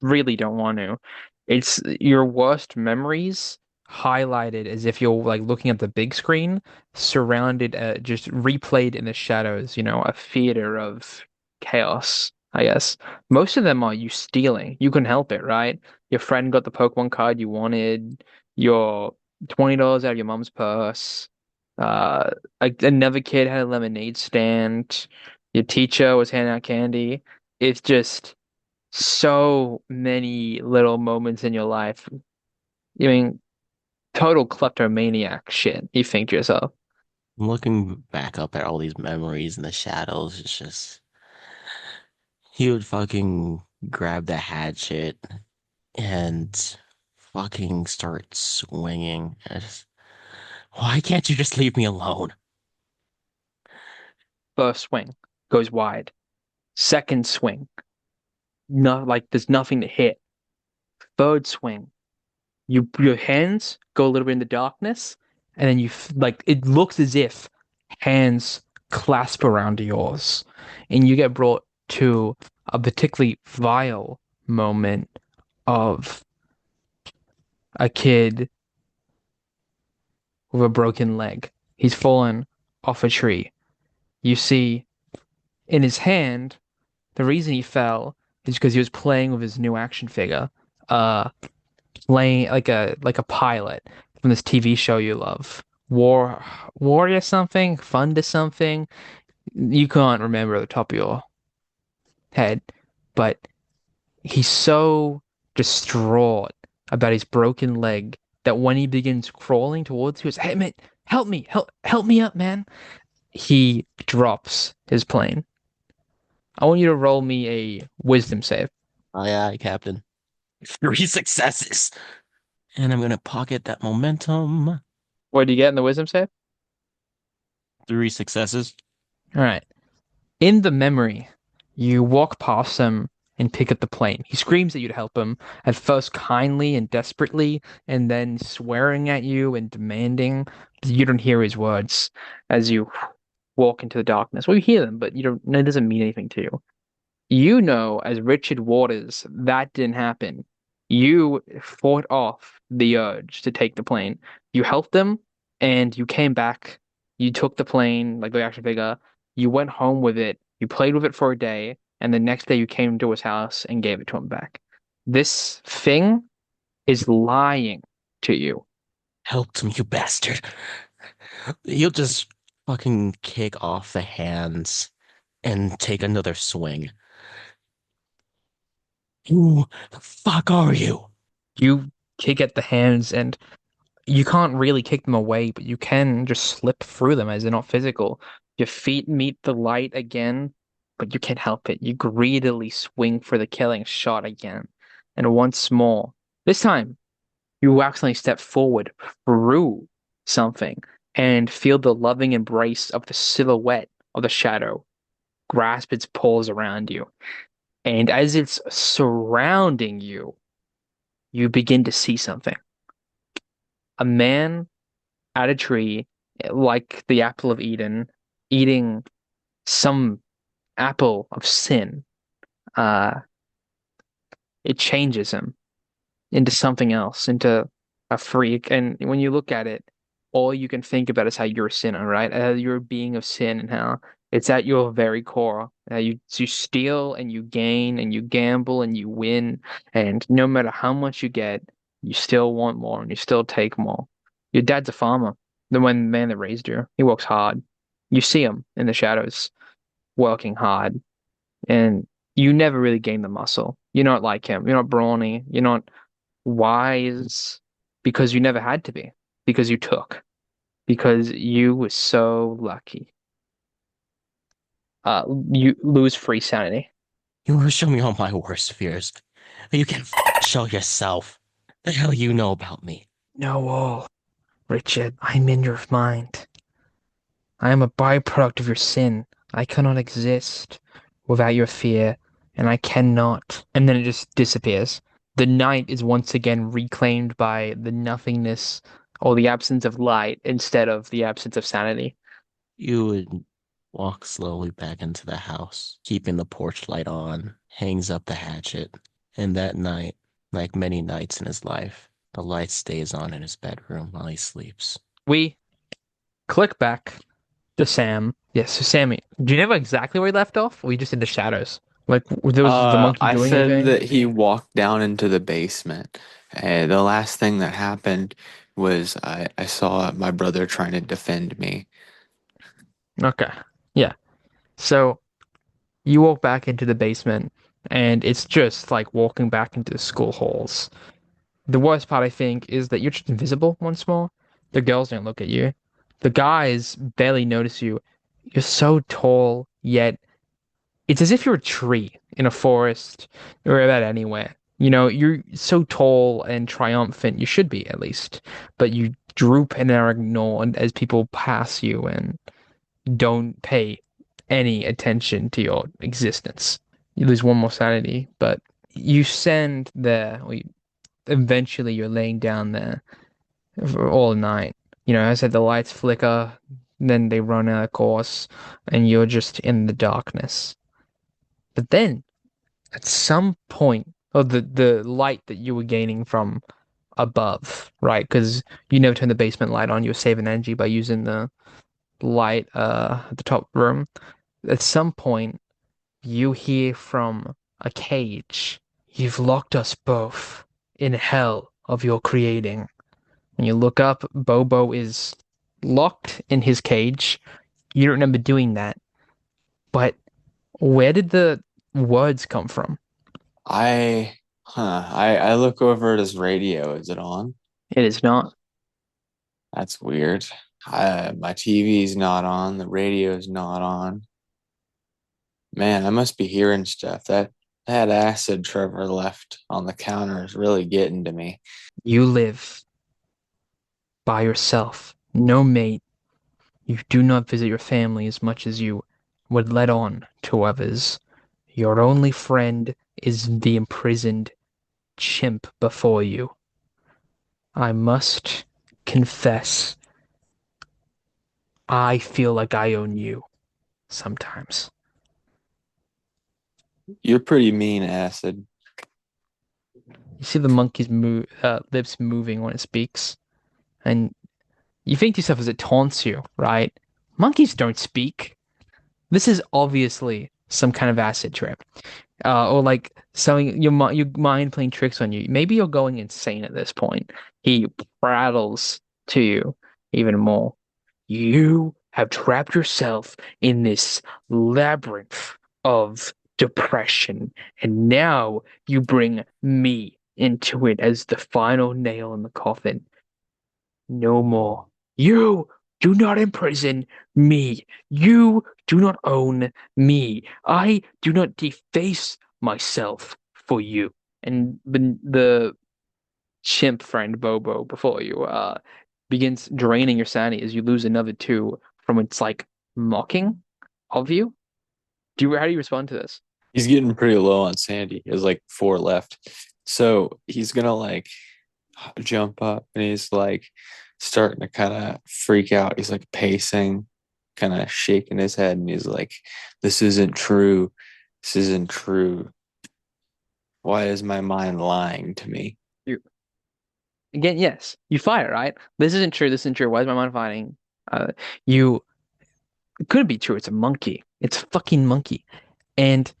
really don't want to, it's your worst memories highlighted as if you're like looking at the big screen, surrounded, just replayed in the shadows, a theater of chaos, I guess. Most of them are you stealing. You couldn't help it, right? Your friend got the Pokemon card you wanted, your $20 out of your mom's purse. Uh, Another kid had a lemonade stand. Your teacher was handing out candy. It's just so many little moments in your life. I mean, total kleptomaniac shit, you think to yourself. Looking back up at all these memories in the shadows, it's just he would fucking grab the hatchet and fucking start swinging. Why can't you just leave me alone? First swing goes wide. Second swing, no, like there's nothing to hit. Third swing, Your hands go a little bit in the darkness, and then like it looks as if hands clasp around yours, and you get brought to a particularly vile moment of a kid with a broken leg. He's fallen off a tree. You see in his hand, the reason he fell is because he was playing with his new action figure, uh, playing like a pilot from this TV show you love. Warrior something, Fun to something. You can't remember at the top of your head, but he's so distraught about his broken leg that when he begins crawling towards you, it's, hey man, help me up, man. He drops his plane. I want you to roll me a wisdom save. Aye, aye, Captain. 3 successes. And I'm gonna pocket that momentum. What do you get in the wisdom save? 3 successes. All right. In the memory, you walk past him and pick up the plane. He screams at you to help him, at first kindly and desperately, and then swearing at you and demanding. You don't hear his words as you walk into the darkness. Well, you hear them, but you don't. It doesn't mean anything to you. You know, as Richard Waters, that didn't happen. You fought off the urge to take the plane. You helped them, and you came back. You took the plane, like the action figure. You went home with it. You played with it for a day, and the next day you came to his house and gave it to him back. This thing is lying to you. Helped me, you bastard. You'll just fucking kick off the hands and take another swing. Who the fuck are you? You kick at the hands, and you can't really kick them away, but you can just slip through them as they're not physical. Your feet meet the light again, but you can't help it. You greedily swing for the killing shot again. And once more, this time, you accidentally step forward through something and feel the loving embrace of the silhouette of the shadow grasp its paws around you. And as it's surrounding you, you begin to see something. A man at a tree, like the apple of Eden, eating some apple of sin. Uh, it changes him into something else, into a freak. And when you look at it, all you can think about is how you're a sinner, right? You're a being of sin and how it's at your very core. You steal and you gain and you gamble and you win. And no matter how much you get, you still want more and you still take more. Your dad's a farmer, the one man that raised you. He works hard. You see him in the shadows, working hard. And you never really gain the muscle. You're not like him. You're not brawny. You're not wise because you never had to be, because you took, because you were so lucky. You lose free sanity. You want to show me all my worst fears. You can show yourself. The hell you know about me? No, all, Richard, I'm in your mind. I am a byproduct of your sin. I cannot exist without your fear, and I cannot. And then it just disappears. The night is once again reclaimed by the nothingness or the absence of light instead of the absence of sanity. You would walk slowly back into the house, keeping the porch light on, hangs up the hatchet, and that night, like many nights in his life, the light stays on in his bedroom while he sleeps. We click back to Sam. Yes, so Sammy, do you know exactly where he left off? Or we just in the shadows? Like, there was the monkey I doing said anything? that he walked down into the basement. The last thing that happened was I saw my brother trying to defend me. Okay. Yeah. So you walk back into the basement, and it's just like walking back into the school halls. The worst part, I think, is that you're just invisible once more. The girls don't look at you. The guys barely notice you. You're so tall, yet it's as if you're a tree in a forest or about anywhere. You know, you're so tall and triumphant. You should be, at least. But you droop and are ignored as people pass you and don't pay any attention to your existence. You lose one more sanity, but you stand there, eventually you're laying down there for all night. You know, I said the lights flicker, then they run out of course, and you're just in the darkness. But then, at some point, or the light that you were gaining from above, right? Because you never turn the basement light on, you're saving energy by using the light at the top room. At some point, you hear from a cage. You've locked us both in hell of your creating. When you look up, Bobo is locked in his cage. You don't remember doing that. But where did the words come from? I look over at his radio. Is it on? It is not. That's weird. My TV's not on. The radio's not on. Man, I must be hearing stuff. That acid Trevor left on the counter is really getting to me. You live by yourself, no mate. You do not visit your family as much as you would let on to others. Your only friend is the imprisoned chimp before you. I must confess, I feel like I own you sometimes. You're pretty mean, acid. You see the monkey's lips moving when it speaks, and you think to yourself as it taunts you, right? Monkeys don't speak. This is obviously some kind of acid trip. Or like selling your mind playing tricks on you. Maybe you're going insane at this point. He prattles to you even more. You have trapped yourself in this labyrinth of depression, and now you bring me into it as the final nail in the coffin. No more. You do not imprison me. You do not own me. I do not deface myself for you. And the chimp friend Bobo before you begins draining your sanity as you lose another two from its like mocking of you. How do you respond to this? He's getting pretty low on Sandy. There's like four left. So he's gonna like jump up and he's like starting to kind of freak out. He's like pacing, kind of shaking his head, and he's like, "This isn't true. This isn't true. Why is my mind lying to me?" You again, yes, you fire, right? This isn't true. This isn't true. Why is my mind fighting? You it couldn't be true. It's a monkey. It's a fucking monkey. And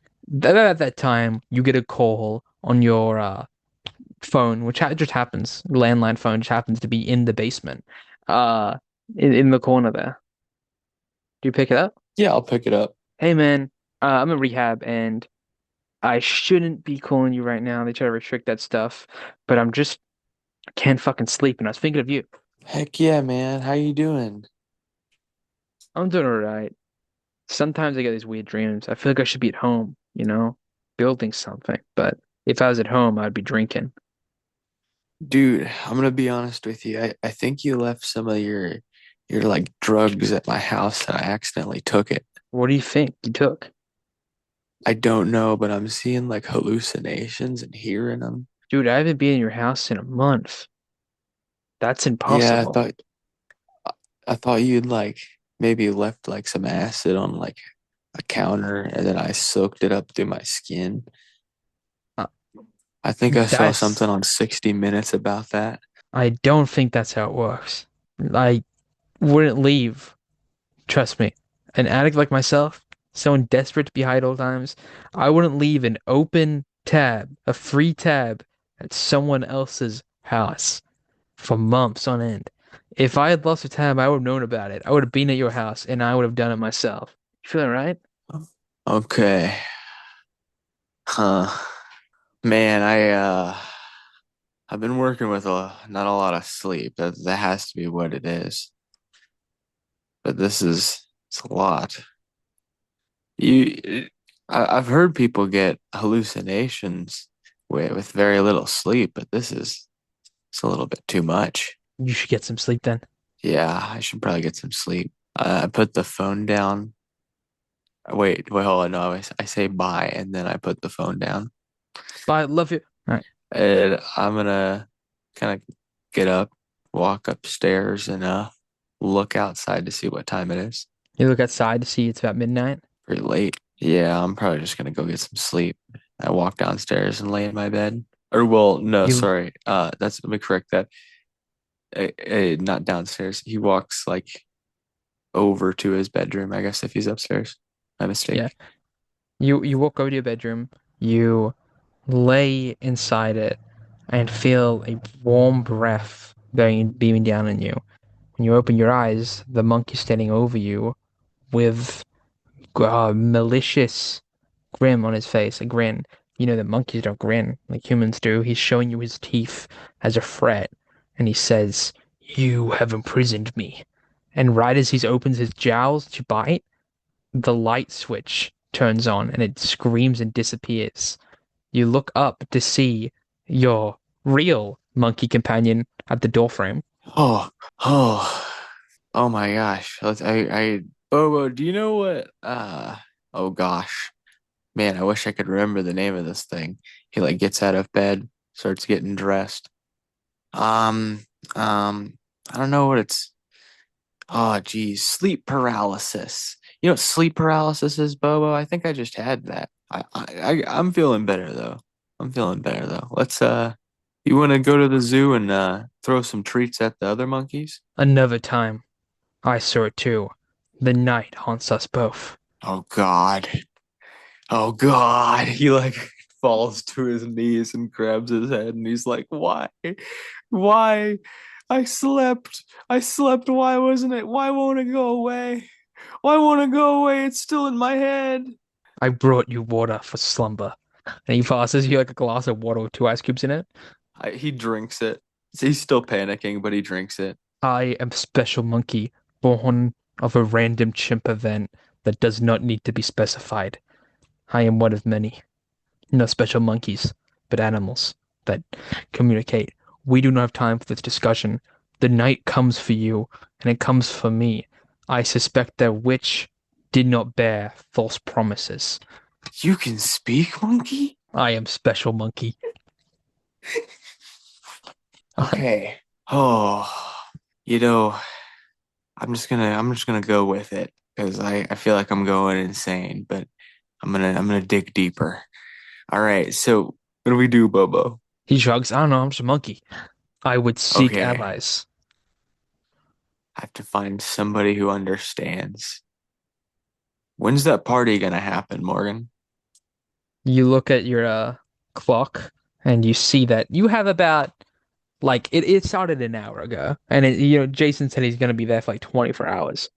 at that time, you get a call on your phone, which just happens, landline phone, just happens to be in the basement, uh, in the corner there. Do you pick it up? Yeah, I'll pick it up. Hey man, I'm in rehab and I shouldn't be calling you right now. They try to restrict that stuff, but I can't fucking sleep, and I was thinking of you. Heck yeah, man. How you doing? I'm doing all right. Sometimes I get these weird dreams. I feel like I should be at home, building something. But if I was at home, I'd be drinking. Dude, I'm gonna be honest with you. I think you left some of your like drugs at my house and I accidentally took it. What do you think you took? I don't know, but I'm seeing like hallucinations and hearing them. Dude, I haven't been in your house in a month. That's Yeah, impossible. I thought you'd like maybe left like some acid on like a counter and then I soaked it up through my skin. Uh, I think I saw that's something on 60 Minutes about that. I don't think that's how it works. I wouldn't leave. Trust me. An addict like myself, someone desperate to be high at all times, I wouldn't leave an open tab, a free tab at someone else's house for months on end. If I had lost a tab, I would have known about it. I would have been at your house and I would have done it myself. You feeling right? Okay. Huh. Man, I've been working with not a lot of sleep. That has to be what it is. But it's a lot. You I've heard people get hallucinations with very little sleep, but it's a little bit too much. You should get some sleep then. Yeah, I should probably get some sleep. I put the phone down. Wait, hold on. No, I say bye, and then I put the phone down. Bye, love you. All right. And I'm gonna kind of get up, walk upstairs, and look outside to see what time it is. You look outside to see it's about midnight. Pretty late. Yeah, I'm probably just gonna go get some sleep. I walk downstairs and lay in my bed. Or well, no, You sorry. Let me correct that. Not downstairs. He walks like over to his bedroom, I guess if he's upstairs. My yeah. mistake. You walk over to your bedroom. You lay inside it and feel a warm breath beaming down on you. When you open your eyes, the monkey standing over you with a malicious grin on his face, a grin. You know that monkeys don't grin like humans do. He's showing you his teeth as a threat, and he says, "You have imprisoned me." And right as he opens his jowls to bite, the light switch turns on and it screams and disappears. You look up to see your real monkey companion at the doorframe. Oh, oh, oh my gosh. Bobo, do you know what? Oh gosh. Man, I wish I could remember the name of this thing. He like gets out of bed, starts getting dressed. Um, I don't know what it's. Oh, geez, sleep paralysis. You know what sleep paralysis is, Bobo? I think I just had that. I'm feeling better though. I'm feeling better though. You want to go to the zoo and throw some treats at the other monkeys? Another time, I saw it too. The night haunts us both. Oh God. Oh God. He like falls to his knees and grabs his head and he's like, "Why? Why? I slept. I slept. Why wasn't it? Why won't it go away? Why won't it go away? It's still in my head." I brought you water for slumber. And he passes you like a glass of water with two ice cubes in it. He drinks it. He's still panicking, but he drinks it. I am special monkey, born of a random chimp event that does not need to be specified. I am one of many. No special monkeys, but animals that communicate. We do not have time for this discussion. The night comes for you, and it comes for me. I suspect that witch did not bear false promises. You can speak, monkey? I am special monkey. Okay. Oh, you know, I'm just gonna go with it because I feel like I'm going insane, but I'm gonna dig deeper. All right, so what do we do, Bobo? He shrugs. I don't know, I'm just a monkey. I would seek Okay, allies. I have to find somebody who understands. When's that party gonna happen, Morgan? You look at your clock and you see that you have about like it started an hour ago. And Jason said he's gonna be there for like 24 hours.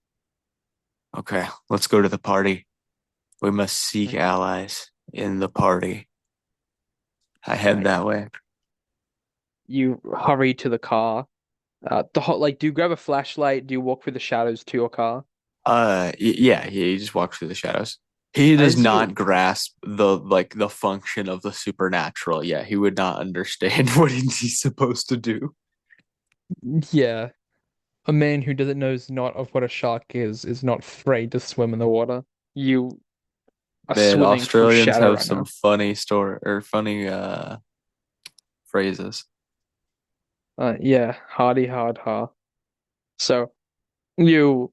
Okay, let's go to the party. We must seek allies in the party. I head Right. that way. You hurry to the car. Do you grab a flashlight? Do you walk through the shadows to your car? Yeah, he just walks through the shadows. He does As you not grasp the function of the supernatural. Yeah, he would not understand what he's supposed to do. Yeah, a man who doesn't know is not of what a shark is not afraid to swim in the water. You are Man, swimming through Australians shadow have right some now. funny story or funny phrases. Yeah, hardy hard ha. So you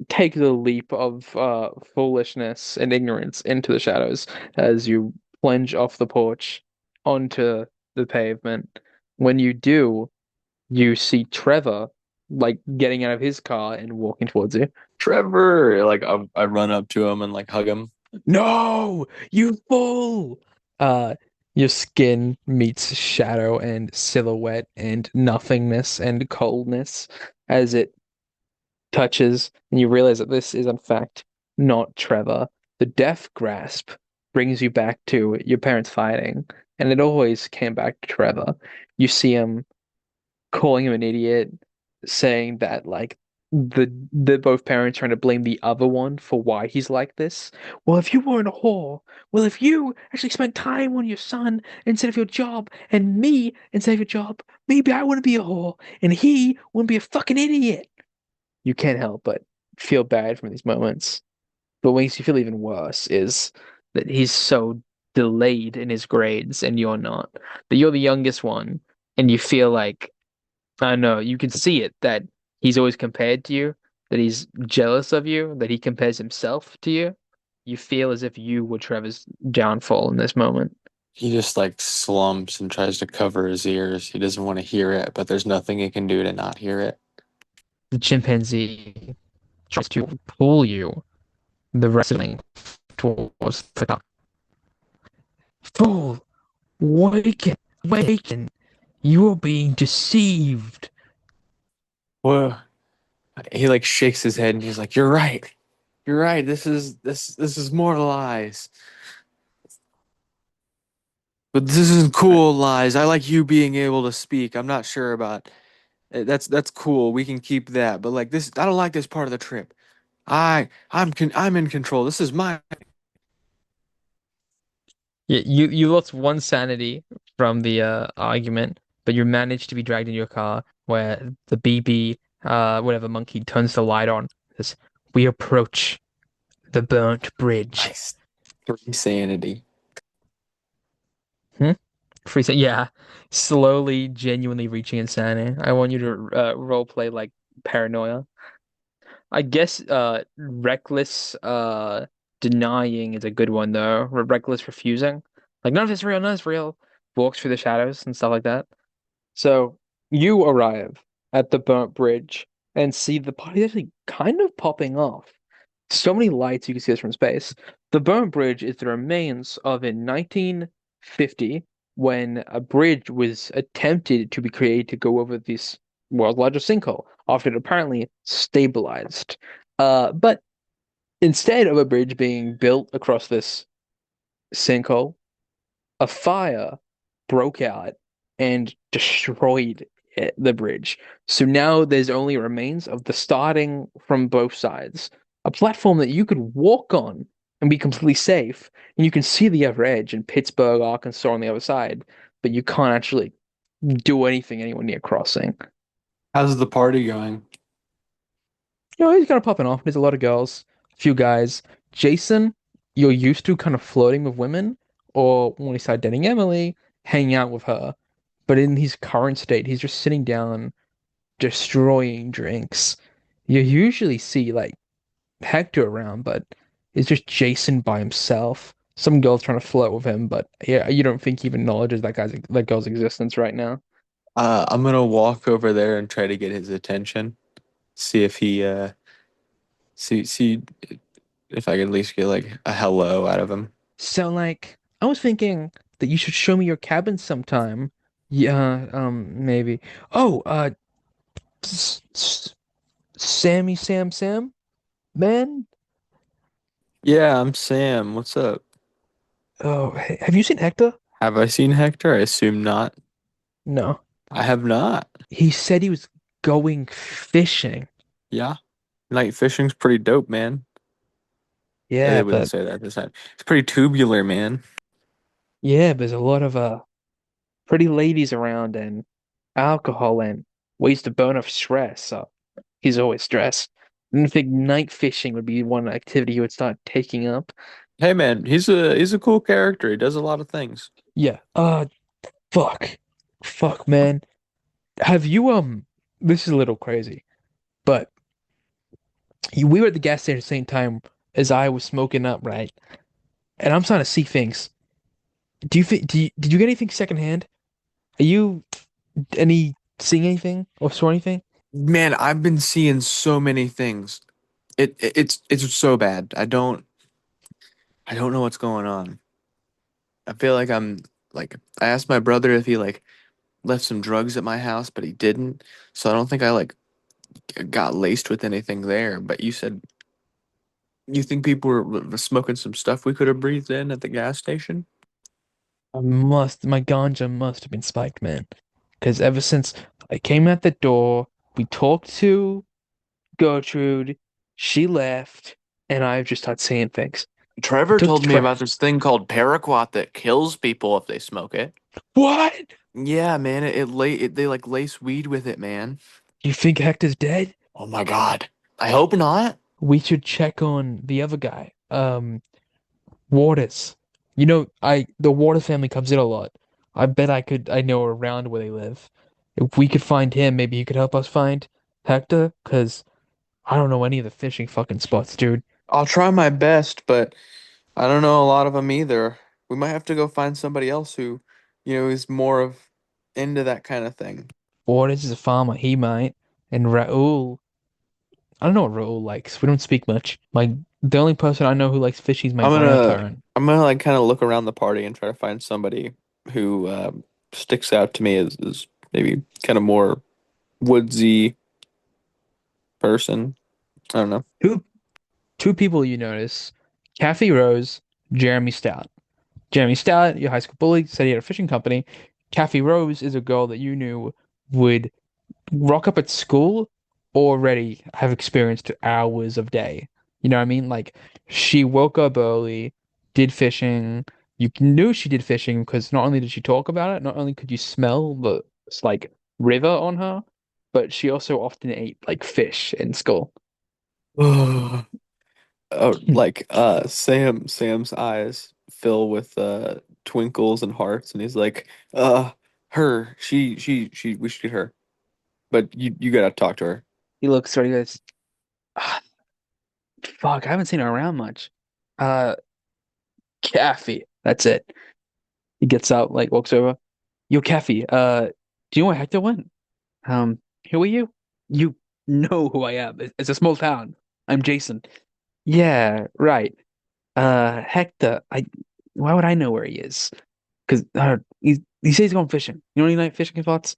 take the leap of foolishness and ignorance into the shadows as you plunge off the porch onto the pavement. When you do, you see Trevor like getting out of his car and walking towards you. Trevor, like I run up to him and like hug him. No, you fool! Uh, your skin meets shadow and silhouette and nothingness and coldness as it touches, and you realize that this is in fact not Trevor. The death grasp brings you back to your parents fighting, and it always came back to Trevor. You see him calling him an idiot, saying that like the both parents trying to blame the other one for why he's like this. Well, if you weren't a whore, well, if you actually spent time on your son instead of your job, and me instead of your job, maybe I wouldn't be a whore, and he wouldn't be a fucking idiot. You can't help but feel bad from these moments. But what makes you feel even worse is that he's so delayed in his grades and you're not. But you're the youngest one, and you feel like, I don't know, you can see it that he's always compared to you, that he's jealous of you, that he compares himself to you. You feel as if you were Trevor's downfall in this moment. He just like slumps and tries to cover his ears. He doesn't want to hear it, but there's nothing he can do to not hear it. The chimpanzee tries to pull you, the wrestling towards the top. Fool! Waken! Waken! You are being deceived! Whoa. He like shakes his head and he's like, "You're right. You're right. This is more lies. But this isn't cool lies. I like you being able to speak. I'm not sure about that's cool. We can keep that. But like this, I don't like this part of the trip. I'm in control. This is my You lost one sanity from the argument, but you managed to be dragged in your car where the BB whatever monkey turns the light on as we approach the burnt bridge. nice three sanity. Hmm? Yeah, slowly, genuinely reaching insanity. I want you to role play like paranoia. I guess reckless denying is a good one though. Reckless refusing. Like none of this is real, none of this is real. Walks through the shadows and stuff like that. So you arrive at the burnt bridge and see the party actually kind of popping off. So many lights you can see this from space. The burnt bridge is the remains of in 1950 when a bridge was attempted to be created to go over this world's largest sinkhole after it apparently stabilized. But instead of a bridge being built across this sinkhole, a fire broke out and destroyed the bridge. So now there's only remains of the starting from both sides, a platform that you could walk on and be completely safe, and you can see the other edge in Pittsburgh, Arkansas on the other side, but you can't actually do anything anywhere near crossing. How's the party going? He's kind of popping off. There's a lot of girls, a few guys. Jason, you're used to kind of flirting with women, or when he started dating Emily, hanging out with her. But in his current state, he's just sitting down, destroying drinks. You usually see like Hector around, but it's just Jason by himself. Some girl's trying to flirt with him, but yeah, you don't think he even acknowledges that girl's existence right now. I'm gonna walk over there and try to get his attention. See if he see if I can at least get like a hello out of him. So like, I was thinking that you should show me your cabin sometime. Yeah, maybe. Oh, S S Sammy Sam, man. Yeah, I'm Sam. What's up? Oh, have you seen Hector? Have I seen Hector? I assume not. No. I have not. He said he was going fishing. Yeah. Night fishing's pretty dope, man. They Yeah, wouldn't but say that this time. It's pretty tubular, man. yeah, there's a lot of pretty ladies around and alcohol and ways to burn off stress. So he's always stressed. I didn't think night fishing would be one activity he would start taking up. Hey man, he's a cool character. He does a lot of things. Yeah. Fuck. Fuck, man. Have you this is a little crazy, but we were at the gas station at the same time as I was smoking up, right? And I'm starting to see things. Did you get anything secondhand? Are you any seeing anything or saw anything? Man, I've been seeing so many things. It's so bad. I don't know what's going on. I feel like I asked my brother if he like left some drugs at my house, but he didn't. So I don't think I like got laced with anything there. But you said you think people were smoking some stuff we could have breathed in at the gas station? My ganja must have been spiked, man. Because ever since I came at the door, we talked to Gertrude, she left, and I've just started seeing things. Trevor Took told me Tre about this thing called paraquat that kills people if they smoke it. What? Yeah, man, they like lace weed with it, man. You think Hector's dead? Oh my God. I hope not. We should check on the other guy. Waters. the Water family comes in a lot. I bet I know around where they live. If we could find him, maybe he could help us find Hector, because I don't know any of the fishing fucking spots, dude. I'll try my best, but I don't know a lot of them either. We might have to go find somebody else who, is more of into that kind of thing. Waters is a farmer, he might. And Raul, I don't know what Raul likes. We don't speak much. The only person I know who likes fishing is my I'm gonna grandparent. I'm gonna like kind of look around the party and try to find somebody who sticks out to me as maybe kind of more woodsy person. I don't know. Two two people you notice: Kathy Rose, Jeremy Stout. Jeremy Stout, your high school bully, said he had a fishing company. Kathy Rose is a girl that you knew would rock up at school already have experienced hours of day. You know what I mean? Like she woke up early, did fishing. You knew she did fishing because not only did she talk about it, not only could you smell the like river on her, but she also often ate like fish in school. Oh, like Sam's eyes fill with twinkles and hearts, and he's like, her, she, we should get her, but you gotta talk to her. He looks sort of goes, "Ah, fuck, I haven't seen her around much. Uh, Kathy, that's it. He gets up, like walks over. Yo, Kathy, do you know where Hector went? Who are you? You know who I am. It's a small town. I'm Jason. Yeah, right. Hector, why would I know where he is? Because he says he's going fishing. You know any night fishing spots?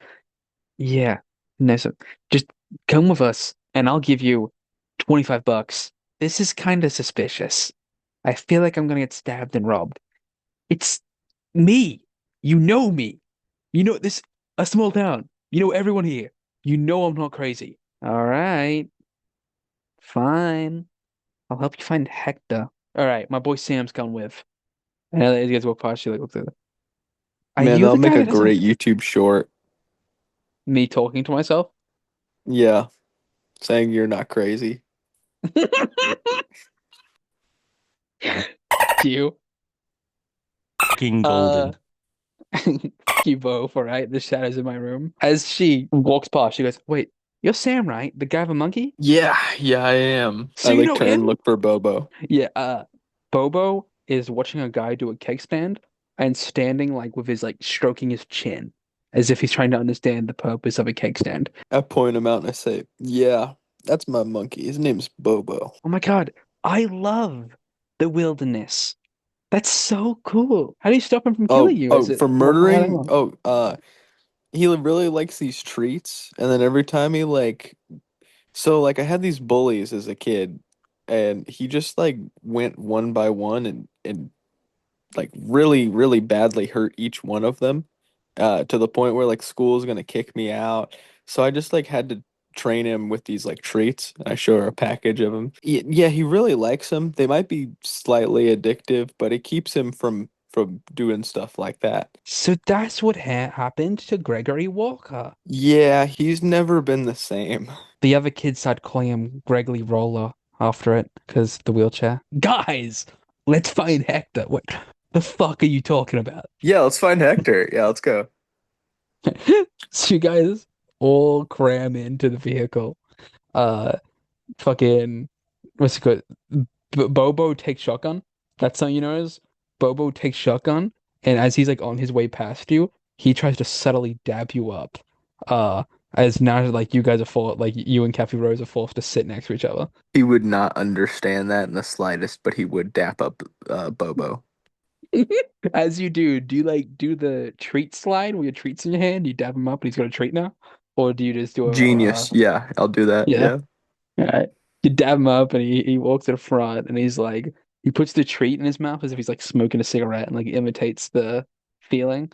Yeah. No, so just come with us and I'll give you 25 bucks. This is kind of suspicious. I feel like I'm gonna get stabbed and robbed. It's me. You know me. You know this a small town. You know everyone here. You know I'm not crazy. All right. Fine. I'll help you find Hector. All right, my boy Sam's coming with. And as you guys walk past, she like looks at it. Are Man, you that'll the make guy a that doesn't great YouTube short. me talking to myself? Yeah, saying you're not crazy. You. Fucking Uh golden. you both, all right? The shadows in my room. As she walks past, she goes, wait, you're Sam, right? The guy with a monkey? Yeah, yeah, I am. So I you like know turn and him? look for Bobo. Yeah, Bobo is watching a guy do a cake stand and standing like with his like stroking his chin as if he's trying to understand the purpose of a cake stand. I point him out and I say, "Yeah, that's my monkey. His name's Bobo." Oh my God, I love the wilderness. That's so cool. How do you stop him from killing Oh, you? Is oh, it for how they murdering? want? Oh, he really likes these treats, and then every time he like, so like I had these bullies as a kid, and he just like went one by one and like really badly hurt each one of them, to the point where like school is gonna kick me out. So I just like had to train him with these like treats. I show her a package of them. Yeah, he really likes them. They might be slightly addictive, but it keeps him from doing stuff like that. So that's what happened to Gregory Walker. Yeah, he's never been the same. The other kids started calling him Gregory Roller after it because the wheelchair. Guys, let's find Hector. What the fuck are you talking about? Yeah, let's find Hector. Yeah, let's go. So you guys all cram into the vehicle. Uh, fucking what's it called? Bobo takes shotgun. That's something you notice. Bobo takes shotgun, and as he's like on his way past you, he tries to subtly dab you up. Uh, as now like you guys are forced, like you and Kathy Rose are forced to sit next to each other. He would not understand that in the slightest, but he would dap up Bobo. As you do you like do the treat slide with your treats in your hand? You dab him up and he's got a treat now? Or do you just do Genius. Yeah, I'll do that. yeah. Yeah. All right. You dab him up and he walks to the front and he's like he puts the treat in his mouth as if he's like smoking a cigarette and like imitates the feeling.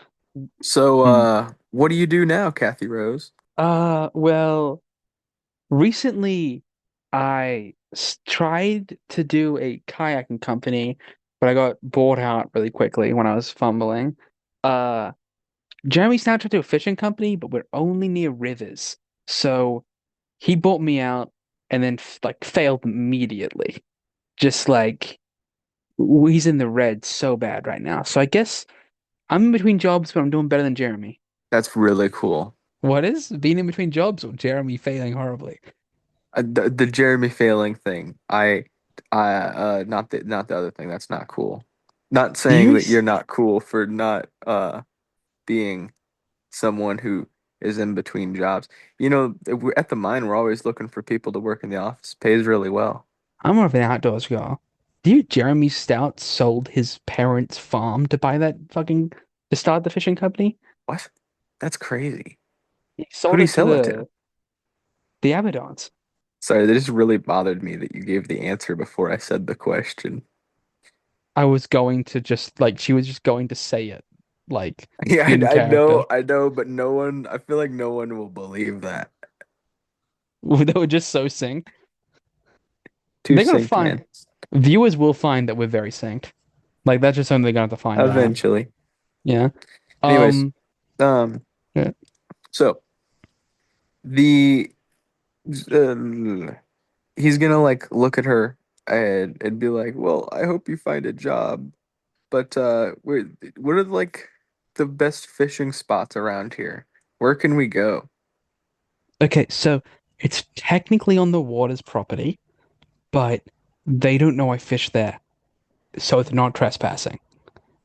So, Hmm. what do you do now, Kathy Rose? Well, recently I tried to do a kayaking company, but I got bored out really quickly when I was fumbling. Uh Jeremy's now trying to do a fishing company, but we're only near rivers. So he bought me out and then like failed immediately. Just like He's in the red so bad right now. So I guess I'm in between jobs, but I'm doing better than Jeremy. That's really cool. What is being in between jobs or Jeremy failing horribly? The Jeremy failing thing. Not the other thing. That's not cool. Not Do you saying that you're not cool for not being someone who is in between jobs. At the mine, we're always looking for people to work in the office. Pays really well. I'm more of an outdoors guy. Do you Jeremy Stout sold his parents' farm to buy that fucking to start the fishing company? What? That's crazy. He Who sold do you it to sell it to? the Abaddons. Sorry, that just really bothered me that you gave the answer before I said the question. I was going to just like she was just going to say it like Yeah, in I character. know, but no one, I feel like no one will believe that. They were just so synced. Too They're gonna synced, find man. viewers will find that we're very synced. Like that's just something they're gonna have to find out. Eventually. Yeah. Anyways, Um. um, Yeah. so the uh, he's gonna like look at her and be like, "Well, I hope you find a job, but what are like the best fishing spots around here? Where can we go?" Okay, so it's technically on the water's property, but they don't know I fish there, so it's not trespassing.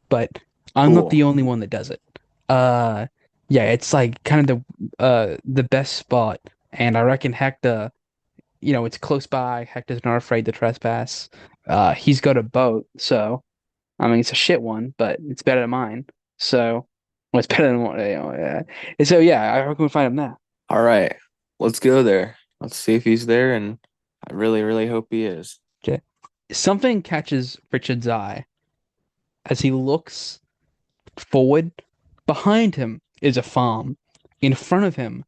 But I'm not Cool. the only one that does it. Uh, yeah, it's like kind of the best spot, and I reckon Hector, it's close by. Hector's not afraid to trespass. He's got a boat, so I mean it's a shit one, but it's better than mine. So, well, it's better than what yeah. And so yeah, I reckon we find him there. All right, let's go there. Let's see if he's there, and I really, really hope he is. Okay. Something catches Richard's eye as he looks forward. Behind him is a farm. In front of him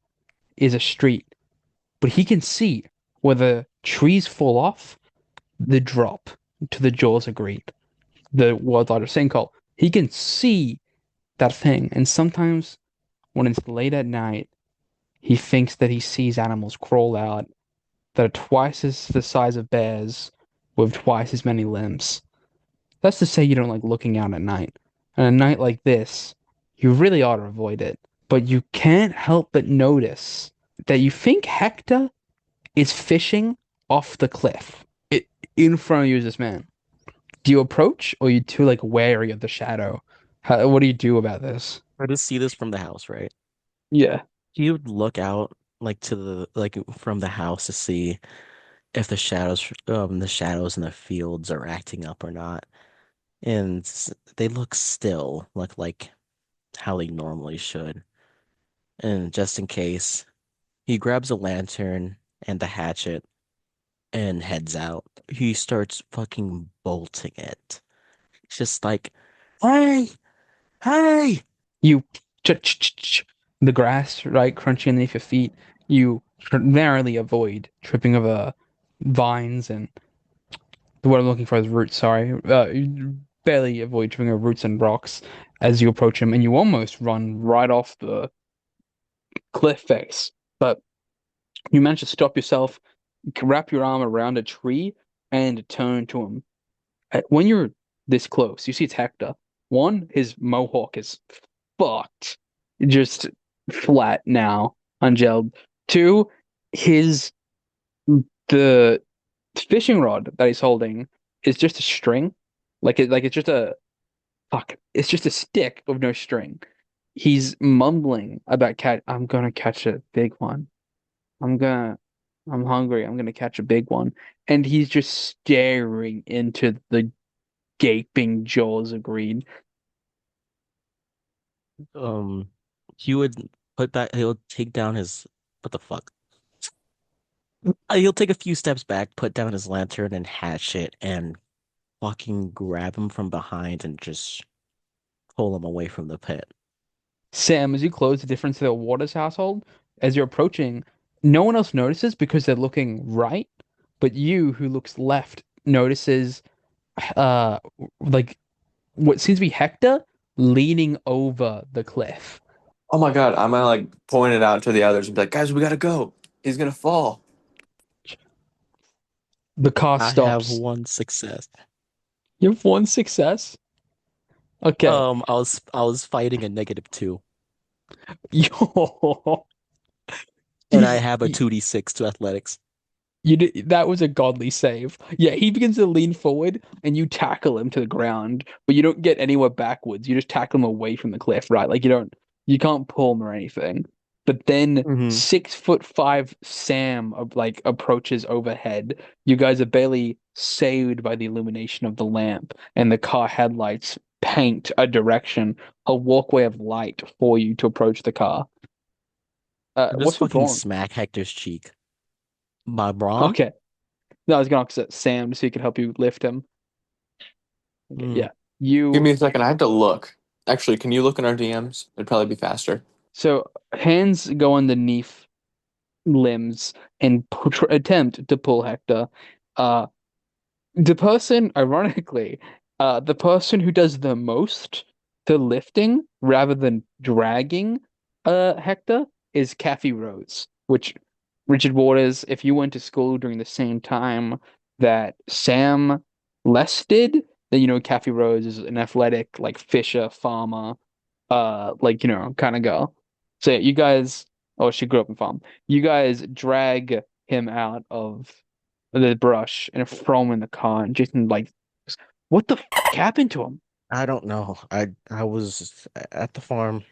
is a street. But he can see where the trees fall off, the drop to the jaws of greed, the world's largest sinkhole. He can see that thing. And sometimes when it's late at night, he thinks that he sees animals crawl out that are twice as the size of bears with twice as many limbs. That's to say you don't like looking out at night. And a night like this, you really ought to avoid it. But you can't help but notice that you think Hector is fishing off the cliff. In front of you is this man. Do you approach or are you too like wary of the shadow? What do you do about this? I just see this from the house, right? Yeah. He would look out like to the like from the house to see if the shadows in the fields are acting up or not. And they look still, look like how they normally should. And just in case, he grabs a lantern and the hatchet and heads out. He starts fucking bolting it. It's just like, hey, hey. You the grass, right, crunchy underneath your feet. You narrowly avoid tripping over vines and the word I'm looking for is roots, sorry. You barely avoid tripping over roots and rocks as you approach him, and you almost run right off the cliff face. But you manage to stop yourself, wrap your arm around a tree, and turn to him. When you're this close, you see it's Hector. One, his mohawk is fucked, just flat now, ungelled. Two, his the fishing rod that he's holding is just a string, it's just a fuck. It's just a stick with no string. He's mumbling about cat. I'm gonna catch a big one. I'm gonna. I'm hungry. I'm gonna catch a big one. And he's just staring into the gaping jaws of greed. Um, he would he'll take down his, what the fuck? He'll take a few steps back, put down his lantern and hatchet, and fucking grab him from behind and just pull him away from the pit. Sam, as you close the difference to the Waters household, as you're approaching, no one else notices because they're looking right, but you, who looks left, notices uh like what seems to be Hector leaning over the cliff. Oh my God, I'm gonna like point it out to the others and be like, guys, we gotta go. He's gonna fall. The car I have stops. one success. You have one success. Okay. I was fighting a -2, Yo. and I have a 2d6 to athletics. You did, that was a godly save. Yeah, he begins to lean forward and you tackle him to the ground, but you don't get anywhere backwards. You just tackle him away from the cliff, right? Like you can't pull him or anything. But then Hmm 6'5" Sam like approaches overhead. You guys are barely saved by the illumination of the lamp, and the car headlights paint a direction, a walkway of light for you to approach the car. I just What's your fucking brawn? smack Hector's cheek. My brawn? Okay. No, I was gonna ask Sam to see if he could help you lift him. Okay, Hmm. yeah. Give You me a second. I have to look. Actually, can you look in our DMs? It'd probably be faster. so hands go underneath limbs and attempt to pull Hector. Uh, the person, ironically, the person who does the most to lifting rather than dragging, Hector is Kathy Rose, which Richard Waters, if you went to school during the same time that Sam Less did, then you know Kathy Rose is an athletic, like Fisher farmer, like kind of girl. So yeah, you guys, oh, she grew up in farm. You guys drag him out of the brush and throw him in the car, and Jason like, what the fuck happened to him? I don't know. I was at the farm.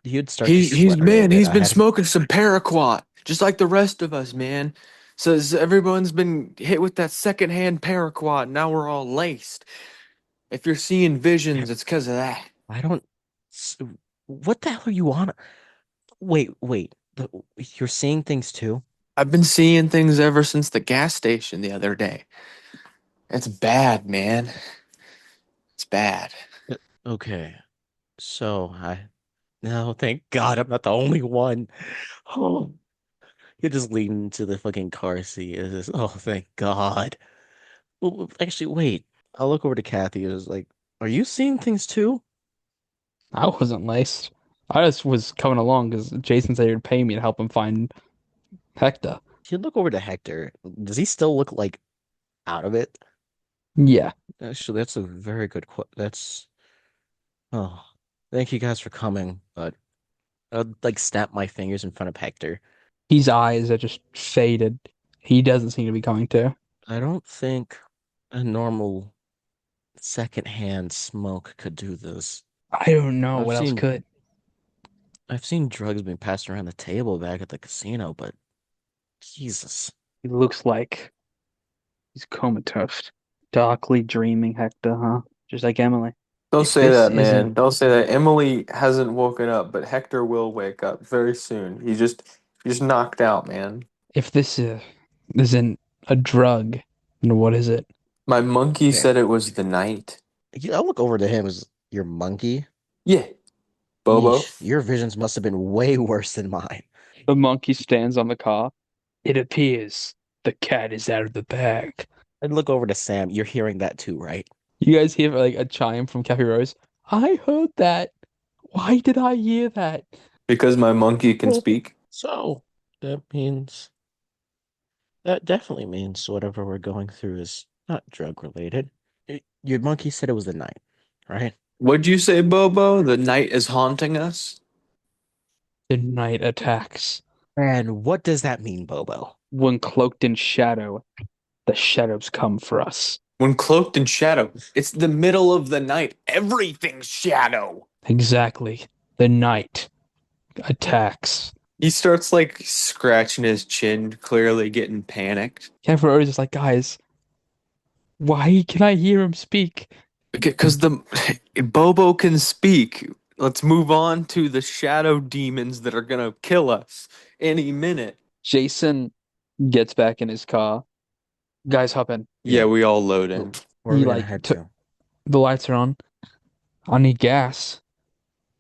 He'd start to He's sweat a little man, bit. he's I been had him. smoking some paraquat, just like the rest of us, man. Says everyone's been hit with that secondhand paraquat. Now we're all laced. If you're seeing visions, it's because of that. I don't. s- What the hell are you on? Wait. You're seeing things too? I've been seeing things ever since the gas station the other day. It's bad, man. It's bad. Okay. So I. No, thank God I'm not the only one. Oh, you're just leaning into the fucking car seat. Oh, thank God. Well, actually, wait. I'll look over to Kathy. It was like, are you seeing things too? I wasn't laced. I just was coming along because Jason said he'd pay me to help him find Hector. You look over to Hector. Does he still look like out of it? Yeah, Actually, that's a very good That's oh, thank you guys for coming. But I'd like snap my fingers in front of Hector. his eyes are just faded. He doesn't seem to be coming to. I don't think a normal secondhand smoke could do this. I don't know I've what else seen could. I've seen drugs being passed around the table back at the casino, but Jesus. He looks like he's comatose. Darkly dreaming Hector, huh? Just like Emily. Don't If say this that, man. isn't Don't say that. Emily hasn't woken up, but Hector will wake up very soon. He's knocked out, man. if this isn't a drug, then what is it? My monkey Okay. said it was the night. I look over to him as your monkey. Yeah, Bobo. Yeesh, your visions must have been way worse than mine. The monkey stands on the car. It appears the cat is out of the bag. I'd look over to Sam. You're hearing that too, right? You guys hear like a chime from Cafe Rose? I heard that. Why did I hear that? Because my monkey can Well, speak. so that means that definitely means whatever we're going through is not drug related. Your monkey said it was the night, right? What'd you say, Bobo? The night is haunting us? The night attacks. And what does that mean, Bobo? When cloaked in shadow, the shadows come for us. When cloaked in shadow, it's the middle of the night. Everything's shadow. Exactly. The night attacks. He starts like scratching his chin, clearly getting panicked. Cafe Rose is like, guys, why can I hear him speak? Because the Bobo can speak. Let's move on to the shadow demons that are gonna kill us any minute. Jason gets back in his car. Guys, hop in. Yeah, Yeah. we all load in. Where are He we gonna like head took to? the lights are on. I need gas.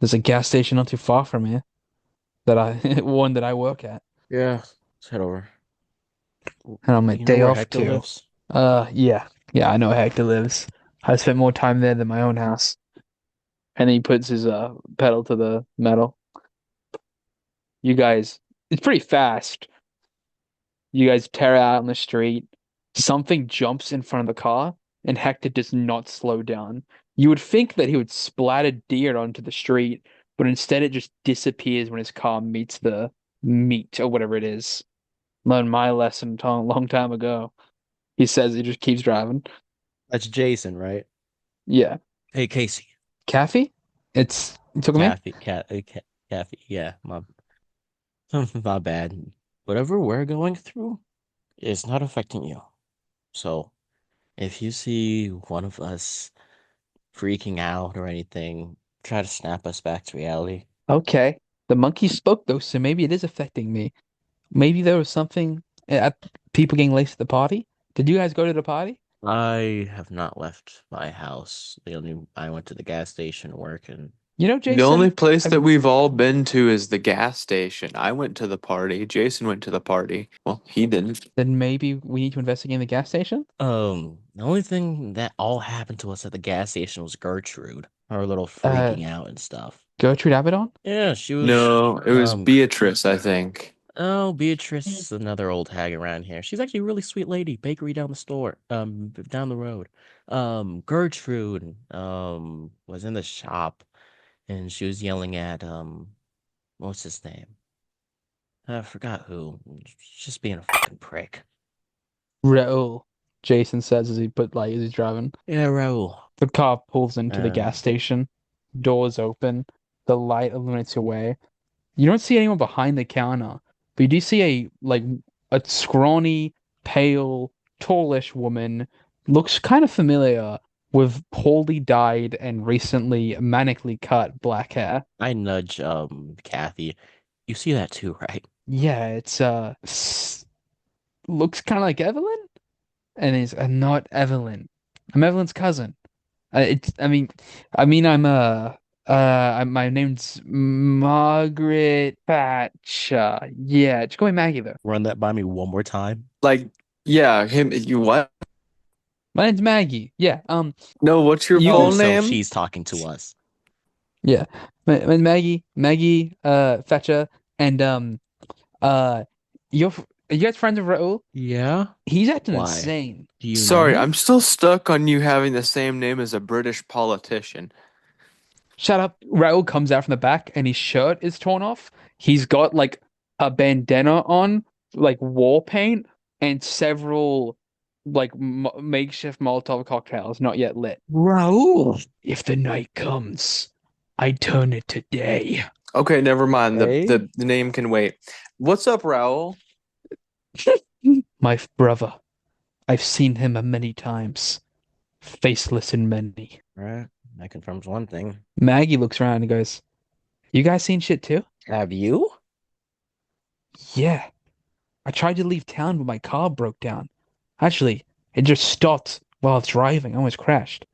There's a gas station not too far from here that I one that I work at. Yeah, let's head over. And on my You know day where off Hector too. lives? Yeah. Yeah, I know where Hector lives. I spent more time there than my own house. And then he puts his pedal to the metal. You guys, it's pretty fast. You guys tear out on the street. Something jumps in front of the car, and Hector does not slow down. You would think that he would splatter deer onto the street, but instead it just disappears when his car meets the meat or whatever it is. Learned my lesson a long time ago. He says he just keeps driving. That's Jason, right? Yeah. Hey, Casey. Kathy? You took me? Kathy. Yeah, my bad. Whatever we're going through is not affecting you. So if you see one of us freaking out or anything, try to snap us back to reality. Okay. The monkey spoke though, so maybe it is affecting me. Maybe there was something at people getting laced at the party. Did you guys go to the party? I have not left my house. I went to the gas station work and You know, The only Jason, place that I've we've all been to is the gas station. I went to the party. Jason went to the party. Well, he didn't. then maybe we need to investigate the gas station. the only thing that all happened to us at the gas station was Gertrude. Her little Uh, freaking out and stuff. Gertrude Abaddon? Yeah, she was No, it was Beatrice, I think. oh, Beatrice is another old hag around here. She's actually a really sweet lady. Bakery down the store, down the road. Gertrude, was in the shop and she was yelling at, what's his name? I forgot who. Just being a fucking prick. Raoul, Jason says as he's driving. Yeah, Raul. The car pulls into the Uh, gas station. Doors open. The light illuminates your way. You don't see anyone behind the counter, but you do see a scrawny, pale, tallish woman. Looks kind of familiar with poorly dyed and recently manically cut black hair. I nudge, Kathy. You see that too, right? Yeah, looks kind of like Evelyn, and is not Evelyn. I'm Evelyn's cousin. It's my name's Margaret Thatcher. Yeah, just call me Maggie though. Run that by me one more time. Like, yeah, you what? My name's Maggie. Yeah, No, what's your You Oh, full guys- so name? she's talking to us. yeah. My name's Maggie Thatcher, and uh, you're are you guys friends with Raoul? Yeah? He's acting Why? insane. Do you know Sorry, him? I'm still stuck on you having the same name as a British politician. Shut up. Raoul comes out from the back, and his shirt is torn off. He's got like a bandana on, like war paint, and several like makeshift Molotov cocktails not yet lit. Raul. If the night comes, I turn it to day. Okay, never mind. Hey? The name can wait. What's up, Raoul? My brother. I've seen him a many times. Faceless in many. Right. That confirms one thing. Maggie looks around and goes, "You guys seen shit too?" Have you? Yeah. I tried to leave town, but my car broke down. Actually, it just stopped while I was driving. I almost crashed.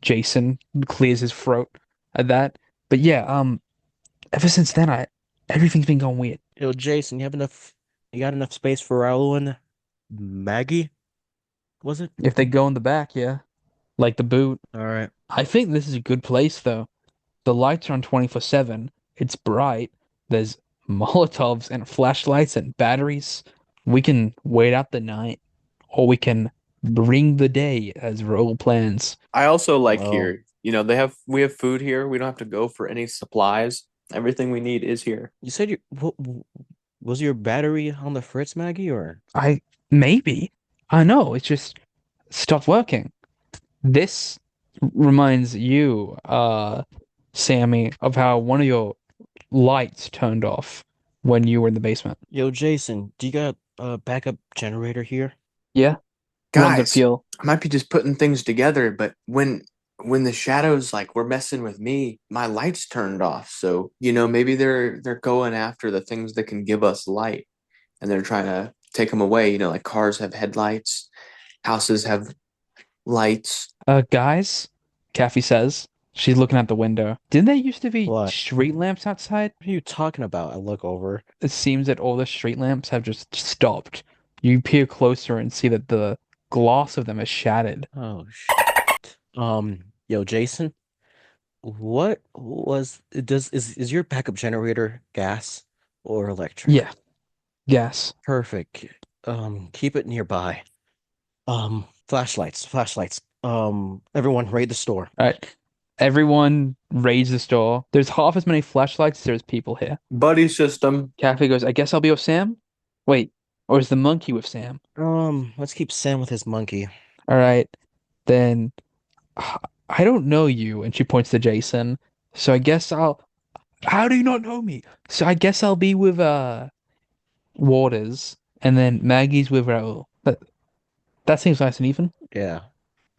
Jason clears his throat at that. But yeah, ever since then, everything's been going weird. Yo, Jason, you got enough space for Raul and Maggie? Was it? If they go in the back, yeah. Like the boot. All right. I think this is a good place, though. The lights are on 24/7. It's bright. There's Molotovs and flashlights and batteries. We can wait out the night, or we can bring the day as Raoul plans. I also like Well- here. We have food here. We don't have to go for any supplies. Everything we need is here. You said was your battery on the fritz, Maggie, or? Maybe. I know, it's just stopped working. This reminds you, Sammy, of how one of your lights turned off when you were in the basement. Yo, Jason, do you got a backup generator here? Yeah? Runs at Guys, fuel. I might be just putting things together, but when the shadows were messing with me, my lights turned off. So, maybe they're going after the things that can give us light, and they're trying to take them away. Like cars have headlights, houses have lights. Guys, Kathy says. She's looking out the window. Didn't there used to be What? street lamps outside? What are you talking about? I look over. It seems that all the street lamps have just stopped. You peer closer and see that the gloss of them is shattered. Oh shit. Yo, Jason, is your backup generator gas or electric? Yeah. Gas. Perfect. Keep it nearby. Flashlights. Everyone raid the store. All right. Everyone raids the store. There's half as many flashlights as there's people here. Buddy system. Kathy goes, I guess I'll be with Sam? Wait, or is the monkey with Sam? Let's keep Sam with his monkey. All right. Then I don't know you. And she points to Jason. So I guess I'll. How do you not know me? So I guess I'll be with Waters, and then Maggie's with Raoul. That seems nice and even. Yeah.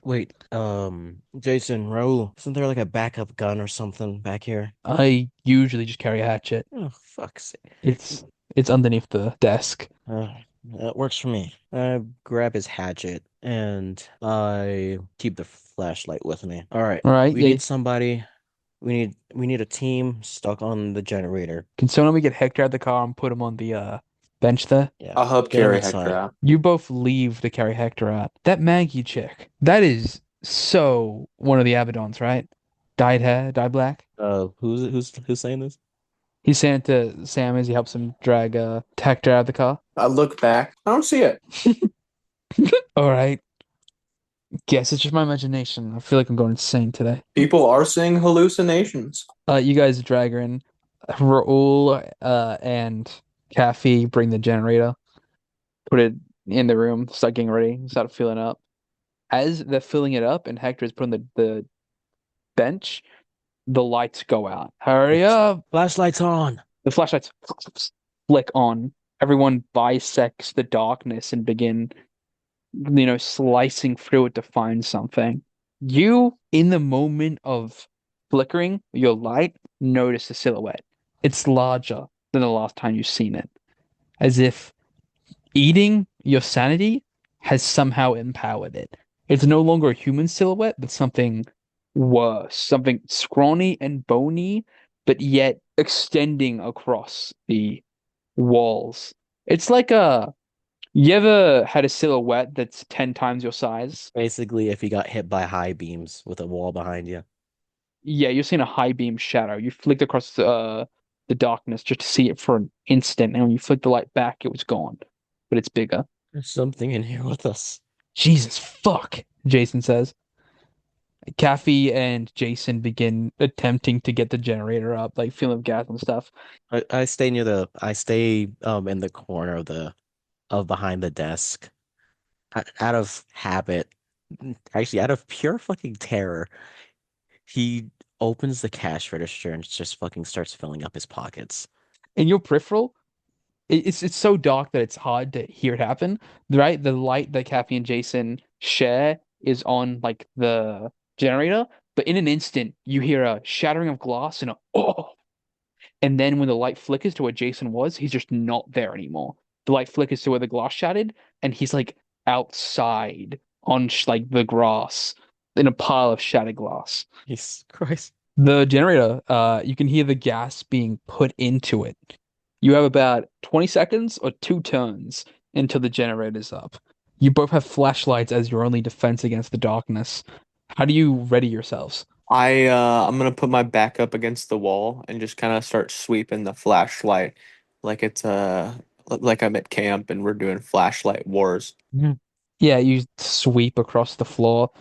Wait, Jason, Raul, isn't there like a backup gun or something back here? I usually just carry a hatchet. Oh, fuck's sake. It's underneath the desk. That works for me. I grab his hatchet and I keep the flashlight with me. All right. All right. We Yeah. need somebody. We need a team stuck on the generator. Can someone get Hector out of the car and put him on the bench there? Yeah. I'll help Get him carry outside. Hector out. You both leave to carry Hector out. That Maggie chick. That is so one of the Abaddons, right? Dyed hair, dyed black. Who's saying this? He's saying it to Sam as he helps him drag Hector out of the car. I look back. I don't see it. All right. Guess it's just my imagination. I feel like I'm going insane today. People are seeing hallucinations. You guys drag her in. Raul and Kathy bring the generator, put it in the room, start getting ready, start filling up. As they're filling it up and Hector's putting the bench, the lights go out. Hurry up! Flashlights on. The flashlights flick on. Everyone bisects the darkness and begin, slicing through it to find something. You, in the moment of flickering your light, notice the silhouette. It's larger than the last time you've seen it. As if eating your sanity has somehow empowered it. It's no longer a human silhouette, but something worse, something scrawny and bony, but yet extending across the walls. It's like you ever had a silhouette that's 10 times your size? Basically, if you got hit by high beams with a wall behind you. Yeah, you're seeing a high beam shadow. You flicked across the darkness just to see it for an instant, and when you flicked the light back, it was gone. But it's bigger. There's something in here with us. Jesus fuck, Jason says. Kathy and Jason begin attempting to get the generator up, like filling with gas and stuff. I stay in the corner of behind the desk. Out of habit, actually out of pure fucking terror, he opens the cash register and just fucking starts filling up his pockets. In your peripheral, it's so dark that it's hard to hear it happen, right? The light that Kathy and Jason share is on like the generator, but in an instant you hear a shattering of glass and a oh, and then when the light flickers to where Jason was, he's just not there anymore. The light flickers to where the glass shattered, and he's like outside on like the grass in a pile of shattered glass. Jesus Christ. The generator, you can hear the gas being put into it. You have about 20 seconds or 2 turns until the generator's up. You both have flashlights as your only defense against the darkness. How do you ready yourselves? I'm gonna put my back up against the wall and just kind of start sweeping the flashlight like it's like I'm at camp and we're doing flashlight wars. Yeah, you sweep across the floor.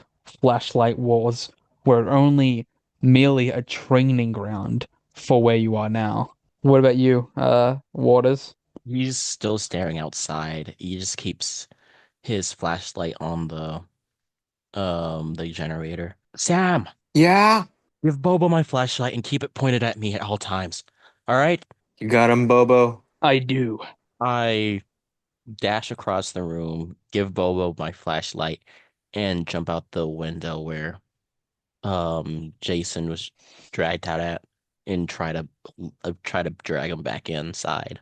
Flashlight wars were only merely a training ground for where you are now. What about you, Waters? He's still staring outside. He just keeps his flashlight on the generator. Sam, Yeah, give Bobo my flashlight and keep it pointed at me at all times. All right? you got him, Bobo. I do. I dash across the room, give Bobo my flashlight, and jump out the window where Jason was dragged out at and try to drag him back inside.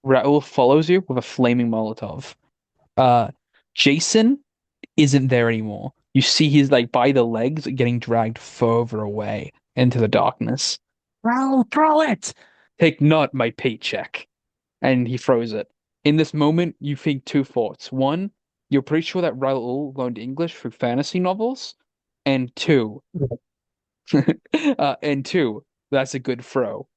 Raoul follows you with a flaming Molotov. Jason isn't there anymore. You see he's like by the legs getting dragged further away into the darkness. Raul, throw it! Take not my paycheck. And he throws it. In this moment, you think 2 thoughts. One, you're pretty sure that Raoul learned English through fantasy novels. And two, that's a good throw.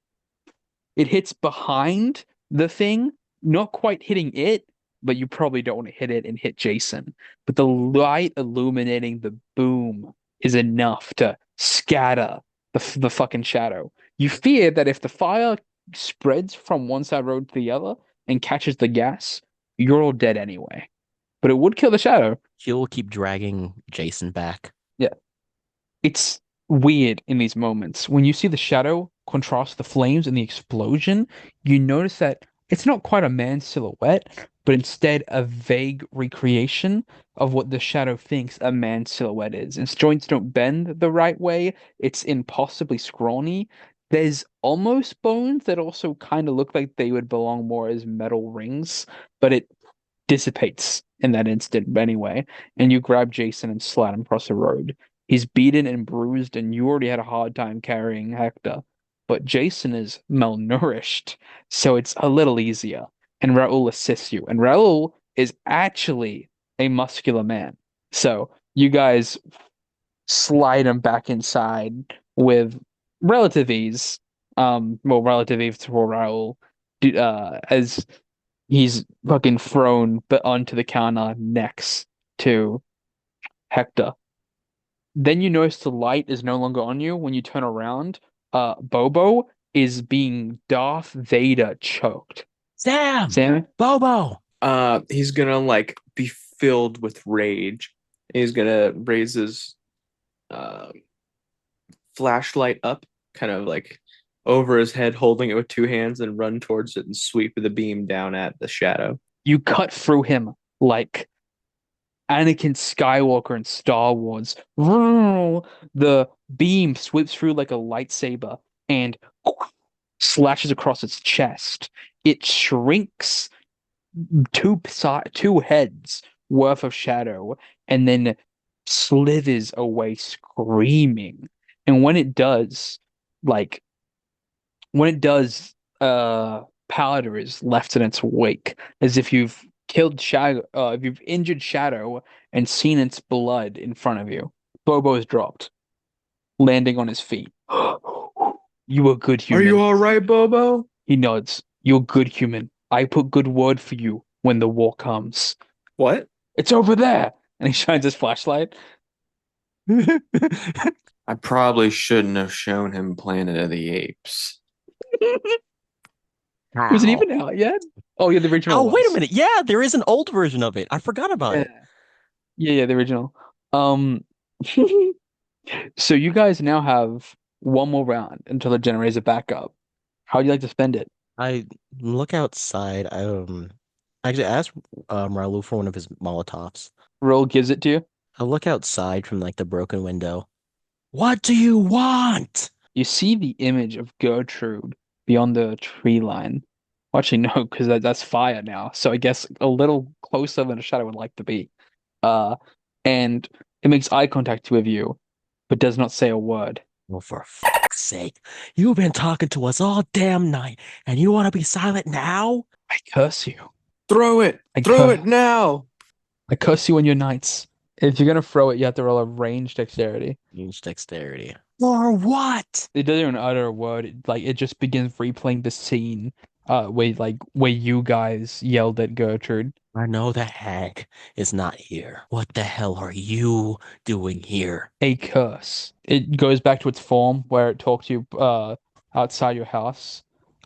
It hits behind the thing, not quite hitting it, but you probably don't want to hit it and hit Jason. But the light illuminating the boom is enough to scatter the fucking shadow. You fear that if the fire spreads from one side road to the other and catches the gas, you're all dead anyway. But it would kill the shadow. He'll keep dragging Jason back. Yeah. It's weird in these moments. When you see the shadow contrast the flames and the explosion, you notice that it's not quite a man's silhouette, but instead a vague recreation of what the shadow thinks a man's silhouette is. Its joints don't bend the right way, it's impossibly scrawny. There's almost bones that also kind of look like they would belong more as metal rings, but it dissipates in that instant anyway, and you grab Jason and slide him across the road. He's beaten and bruised, and you already had a hard time carrying Hector. But Jason is malnourished, so it's a little easier. And Raul assists you. And Raul is actually a muscular man. So you guys slide him back inside with relative ease. Well, relative ease for Raul. As he's fucking thrown but onto the counter next to Hector. Then you notice the light is no longer on you when you turn around. Bobo is being Darth Vader choked. Sam! Sam? Bobo! He's gonna like be filled with rage. He's gonna raise his flashlight up, kind of like over his head, holding it with two hands, and run towards it and sweep the beam down at the shadow. You cut through him like Anakin Skywalker in Star Wars. The beam sweeps through like a lightsaber and slashes across its chest. It shrinks two heads worth of shadow and then slithers away screaming. And like when it does, powder is left in its wake, as if you've killed Shadow, if you've injured Shadow and seen its blood in front of you. Bobo is dropped, landing on his feet. You a good Are human. you all right, Bobo? He nods. You're good human. I put good word for you when the war comes. What? It's over there. And he shines his flashlight. I probably shouldn't have shown him Planet of the Apes. Was it even out yet? Oh yeah, the original. Oh, wait a was. minute. Yeah, there is an old version of it. I forgot about Yeah. it. Yeah, the original. So you guys now have one more round until the generator back up. How would you like to spend it? I look outside. I actually asked Raul for one of his Molotovs. Roll gives it to you. I look outside from like the broken window. What do you want? You see the image of Gertrude beyond the tree line. Well, actually, no, because that's fire now. So I guess a little closer than a shadow would like to be. Uh, and it makes eye contact with you, but does not say a word. Well, for fuck's sake, you've been talking to us all damn night, and you want to be silent now? I curse you. Throw it! I Throw cur- it now! I curse you on your knights. If you're gonna throw it, you have to roll a range dexterity. Use dexterity. For what? It doesn't even utter a word. It just begins replaying the scene, where you guys yelled at Gertrude. I know the hag is not here. What the hell are you doing here? A curse. It goes back to its form where it talks to you outside your house.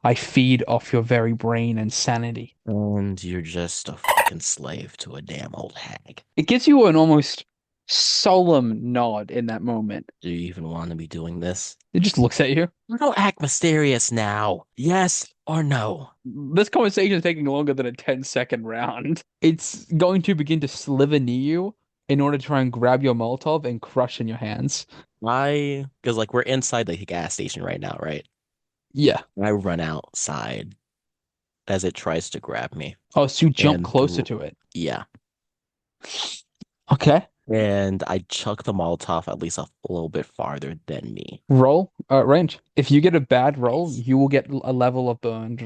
I feed off your very brain and sanity. And you're just a fucking slave to a damn old hag. It gives you an almost solemn nod in that moment. Do you even want to be doing this? It just looks at you. Don't act mysterious now. Yes or no? This conversation is taking longer than a 10-second round. It's going to begin to slither near you in order to try and grab your Molotov and crush in your hands. Why? Because like we're inside the gas station right now, right? Yeah. I run outside as it tries to grab me. Oh, so you jump And closer to it. Yeah. Okay. And I chuck the Molotov at least a little bit farther than me. Roll range. If you get a bad roll, you will get a level of burn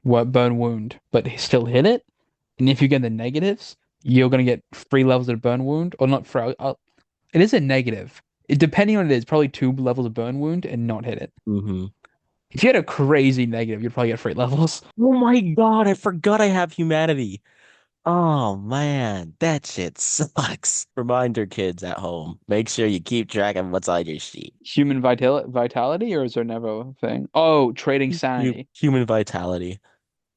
wound, but still hit it. And if you get the negatives, you're gonna get 3 levels of burn wound, or not for. It is a negative. Depending on it is probably 2 levels of burn wound and not hit it. Mm-hmm. If you had a crazy negative, you'd probably get 3 levels. Oh my God, I forgot I have humanity. Oh man, that shit sucks. Reminder kids at home. Make sure you keep track of what's on your sheet. Human vitality, or is there never a thing? Oh, trading sanity. Human vitality.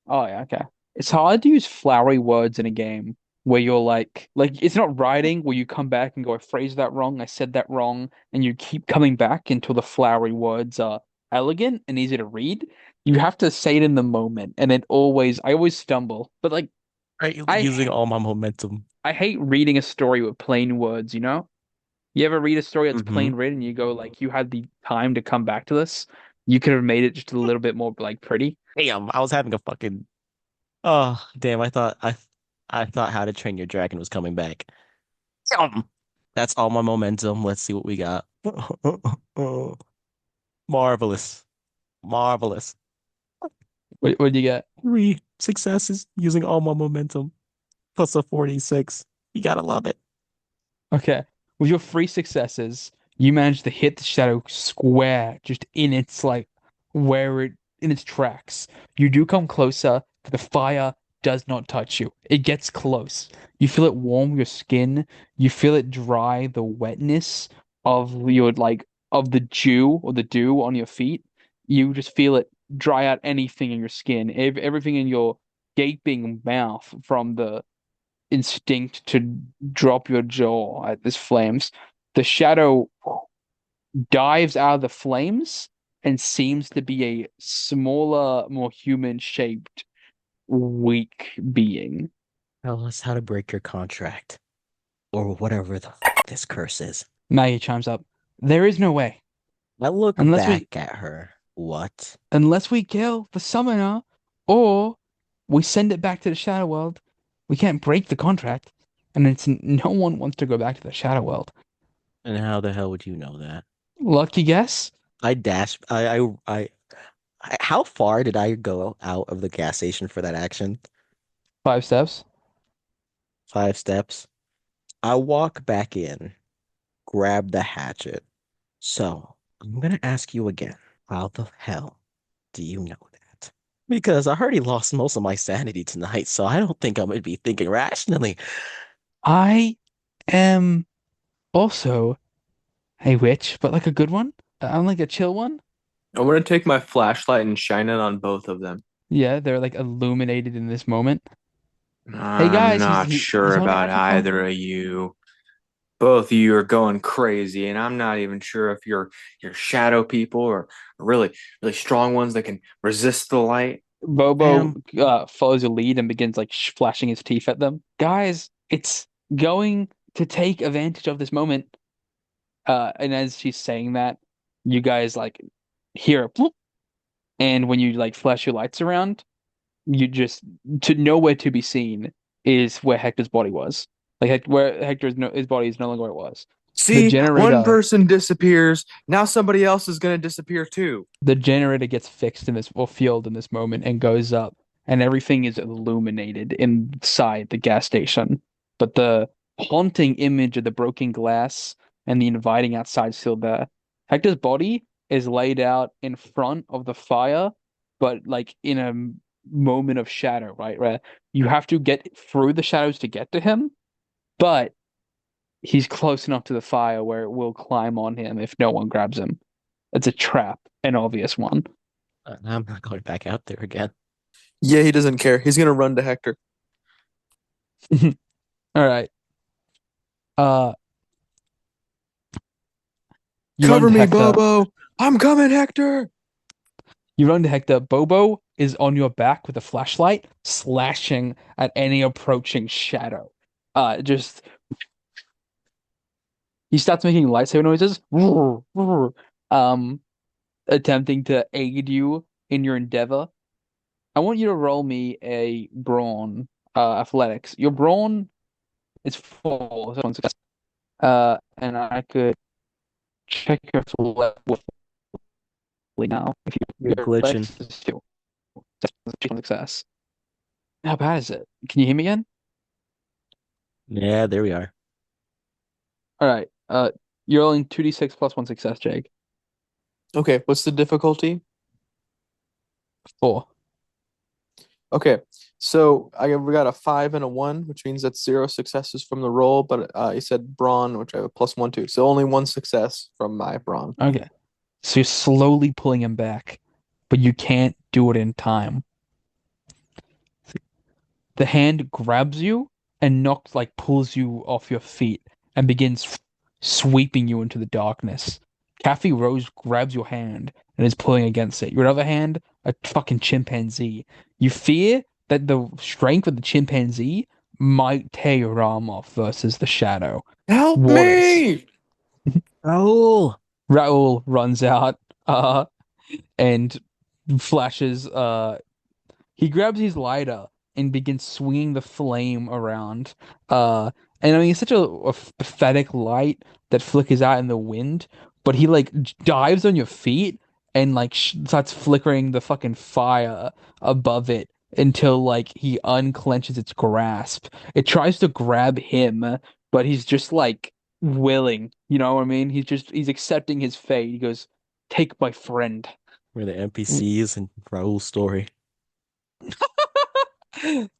Oh yeah, okay. It's hard to use flowery words in a game where you're like it's not writing where you come back and go, I phrased that wrong, I said that wrong, and you keep coming back until the flowery words are elegant and easy to read. You have to say it in the moment, and I always stumble. But like Right, using I all my momentum. I hate reading a story with plain words, you know? You ever read a story that's Hmm. plain written and you go like you had the time to come back to this? You could have made it just a little bit more like pretty. Damn, I was having a fucking. Oh, damn! I thought How to Train Your Dragon was coming back. Damn. That's all my momentum. Let's see what we got. Marvelous, marvelous. What do you get? 3 successes using all my momentum plus a 46. You gotta love it. Okay. With your three successes, you managed to hit the shadow square, just in its like where it in its tracks. You do come closer, but the fire does not touch you. It gets close. You feel it warm your skin. You feel it dry the wetness of your of the dew or the dew on your feet. You just feel it dry out anything in your skin, everything in your gaping mouth from the instinct to drop your jaw at this flames. The shadow dives out of the flames and seems to be a smaller, more human-shaped, weak being. Tell us how to break your contract or whatever the fuck this curse is. Maggie chimes up. There is no way. I look Unless we back at her. What? unless we kill the summoner or we send it back to the Shadow World. We can't break the contract. And no one wants to go back to the Shadow World. And how the hell would you know that? Lucky guess? I dashed. How far did I go out of the gas station for that action? 5 steps. 5 steps. I walk back in, grab the hatchet. So I'm gonna ask you again. How the hell do you know that? Because I already lost most of my sanity tonight, so I don't think I'm gonna be thinking rationally. I am also a witch, but like a good one. I'm like a chill one. I'm gonna take my flashlight and shine it on both of them. Yeah, they're like illuminated in this moment. Hey I'm guys, not he's sure on about magic. Oh, either of you. Both of you are going crazy, and I'm not even sure if you're shadow people or really really strong ones that can resist the light. Bobo Ma'am, follows your lead and begins like flashing his teeth at them. Guys, it's going to take advantage of this moment. And as she's saying that, you guys like hear a bloop, and when you like flash your lights around, you just to nowhere to be seen is where Hector's body was. Like where Hector's no his body is no longer where it was. The See, one generator person disappears. Now somebody else is going to disappear too. the generator gets fixed in this or fueled in this moment and goes up and everything is illuminated inside the gas station. But the haunting image of the broken glass and the inviting outside still there. Hector's body is laid out in front of the fire, but like in a moment of shadow, right? Where you have to get through the shadows to get to him, but he's close enough to the fire where it will climb on him if no one grabs him. It's a trap, an obvious one. I'm not going back out there again. Yeah, he doesn't care. He's gonna run to Hector. All right. Uh, you run Cover to me, Hector. Bobo. I'm coming, Hector. You run to Hector. Bobo is on your back with a flashlight, slashing at any approaching shadow. Just he starts making lightsaber noises. Um, attempting to aid you in your endeavor. I want you to roll me a brawn, athletics. Your brawn is 4, so one success. And I could check your athletics now if You're your glitching. athletics is 2. Success. How bad is it? Can you hear me again? Yeah, there we are. All right. You're rolling 2d6 plus 1 success, Jake. Okay, what's the difficulty? 4. Okay, so we got a 5 and a 1, which means that's 0 successes from the roll. But you said brawn, which I have a +1 to, so only 1 success from my brawn. Okay. So you're slowly pulling him back, but you can't do it in time. The hand grabs you and knocks, like pulls you off your feet and begins sweeping you into the darkness. Kathy Rose grabs your hand and is pulling against it. Your other hand, a fucking chimpanzee. You fear that the strength of the chimpanzee might tear your arm off versus the shadow. Help Waters. me! Oh, Raoul runs out and flashes he grabs his lighter and begins swinging the flame around. Uh, and I mean, it's such a pathetic light that flickers out in the wind, but he like dives on your feet and like starts flickering the fucking fire above it until like he unclenches its grasp. It tries to grab him, but he's just like willing, you know what I mean? He's accepting his fate. He goes, "Take my friend." we're the NPCs in Raul's story.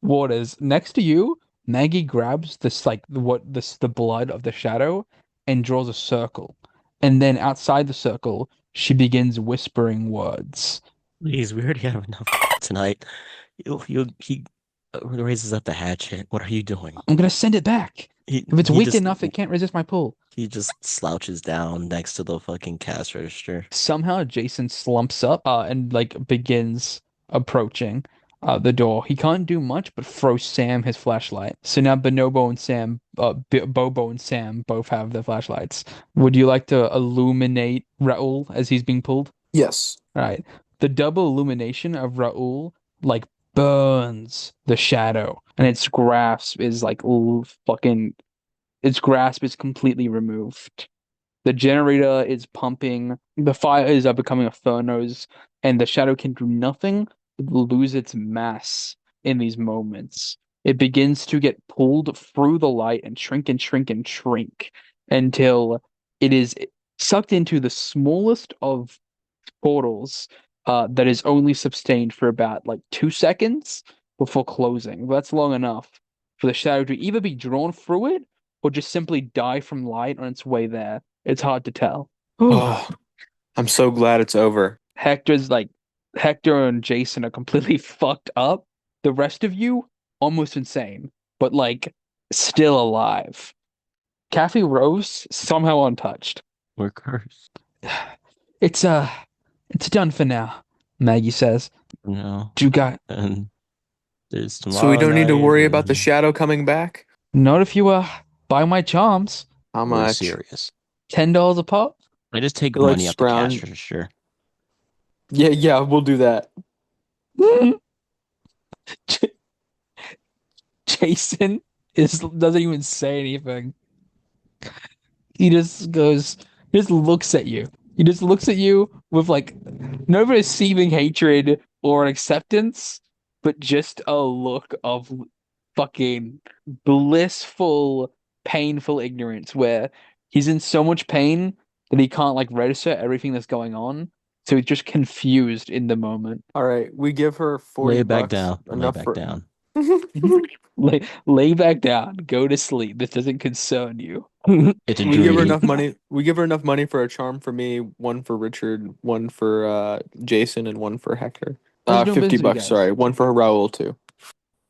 Waters, next to you, Maggie grabs this like the blood of the shadow and draws a circle. And then outside the circle, she begins whispering words. Please, we already have enough tonight. He raises up the hatchet. What are you doing? I'm gonna send it back. He If it's he weak just enough, it can't resist my pull. he just slouches down next to the fucking cash register. Somehow Jason slumps up and like begins approaching the door. He can't do much but throw Sam his flashlight. So now Bobo and Sam both have their flashlights. Would you like to illuminate Raoul as he's being pulled? Yes. All right. The double illumination of Raoul like burns the shadow, and its grasp is like fucking. Its grasp is completely removed. The generator is pumping. The fire is becoming a furnace, and the shadow can do nothing but lose its mass in these moments. It begins to get pulled through the light and shrink and shrink and shrink until it is sucked into the smallest of portals that is only sustained for about like 2 seconds before closing. That's long enough for the shadow to either be drawn through it or just simply die from light on its way there. It's hard to tell. Oh, I'm so glad it's over. Hector's like Hector and Jason are completely fucked up. The rest of you almost insane, but like still alive. Kathy Rose somehow untouched. We're cursed. It's it's done for now, Maggie says. No. You got And there's So we tomorrow don't need to night worry about the and shadow coming back? not if you buy my charms. How we're much? serious. $10 a pop. I just take Like money up the cash scrounge. register. Yeah, we'll do that. Jason doesn't even say anything. He just goes, he just looks at you. He just looks at you with like no receiving hatred or acceptance, but just a look of fucking blissful, painful ignorance where he's in so much pain that he can't like register everything that's going on. So he's just confused in the moment. All right, we give her 40 Lay it back bucks, down. Lay enough back for down. Lay back down, go to sleep. This doesn't concern you. It's a We give her dream. enough money. We give her enough money for a charm for me, one for Richard, one for Jason, and one for Hector. Pleasure doing 50 business with you bucks, guys. sorry. One for Raoul too.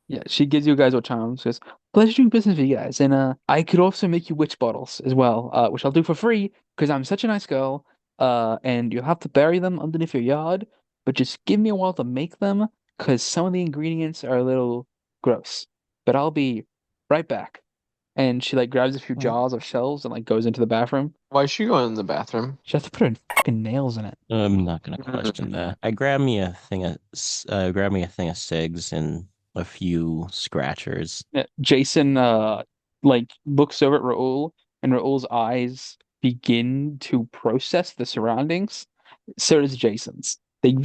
Yeah, she gives you guys what charms. Says, pleasure doing business with you guys. And I could also make you witch bottles as well, which I'll do for free because I'm such a nice girl. And you'll have to bury them underneath your yard, but just give me a while to make them because some of the ingredients are a little gross. But I'll be right back. And she like grabs a few jars of shells and like goes into the bathroom. Why is she going in the bathroom? She has to put her fucking nails in it. I'm not gonna question that. I grab me a thing of cigs and a few scratchers. Yeah, Jason like looks over at Raoul and Raoul's eyes begin to process the surroundings. So does Jason's. They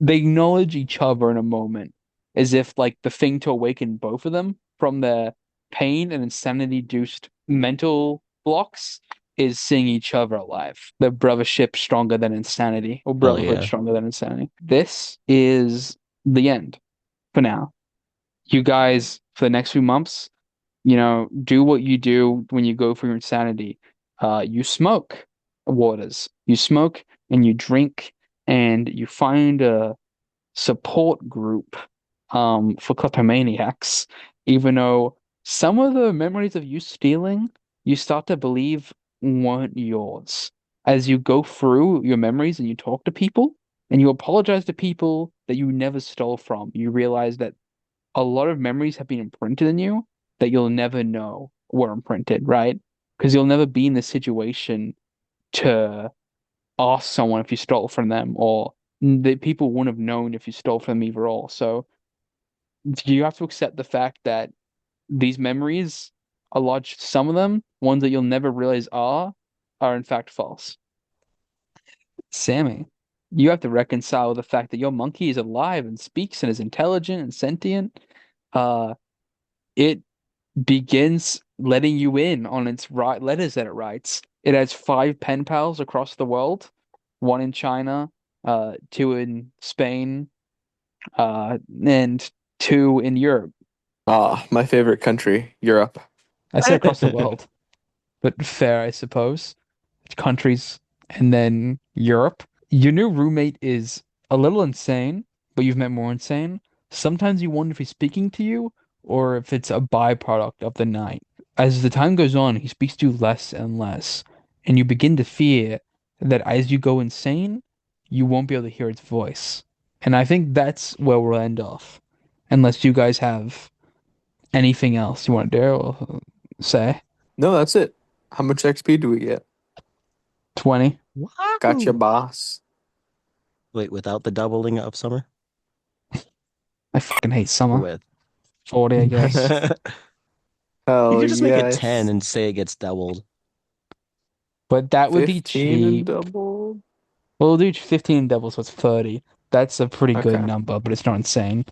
acknowledge each other in a moment as if like the thing to awaken both of them from their pain and insanity induced mental blocks is seeing each other alive. The brothership stronger than insanity, or brotherhood yeah. stronger than insanity. This is the end. for now. You guys, for the next few months, do what you do when you go for your insanity. You smoke waters. You smoke and you drink and you find a support group for kleptomaniacs, even though some of the memories of you stealing, you start to believe weren't yours. As you go through your memories and you talk to people and you apologize to people that you never stole from, you realize that a lot of memories have been imprinted in you that you'll never know were imprinted, right? Because you'll never be in the situation to ask someone if you stole from them, or the people wouldn't have known if you stole from them either all. So you have to accept the fact that these memories, some of them, ones that you'll never realize are in fact false. Sammy, you have to reconcile the fact that your monkey is alive and speaks and is intelligent and sentient. Uh, it begins letting you in on its letters that it writes. It has 5 pen pals across the world, one in China, 2 in Spain, and 2 in Europe. Ah, my favorite country, Europe. I said across the world, but fair, I suppose. Countries and then Europe. Your new roommate is a little insane, but you've met more insane. Sometimes you wonder if he's speaking to you or if it's a byproduct of the night. As the time goes on, he speaks to you less and less, and you begin to fear that as you go insane, you won't be able to hear its voice. And I think that's where we'll end off, unless you guys have anything else you want to do or say. No, that's it. How much XP do we get? 20. Gotcha, Wahoo! boss. Wait, without the doubling of summer? I fucking hate Or summer. with? 40, I guess. You Hell could just make it 10 yes. and say it gets doubled. But that would be 15 and cheap. double. We'll do 15 doubles, so it's 30. That's a pretty good Okay. number, but it's not insane.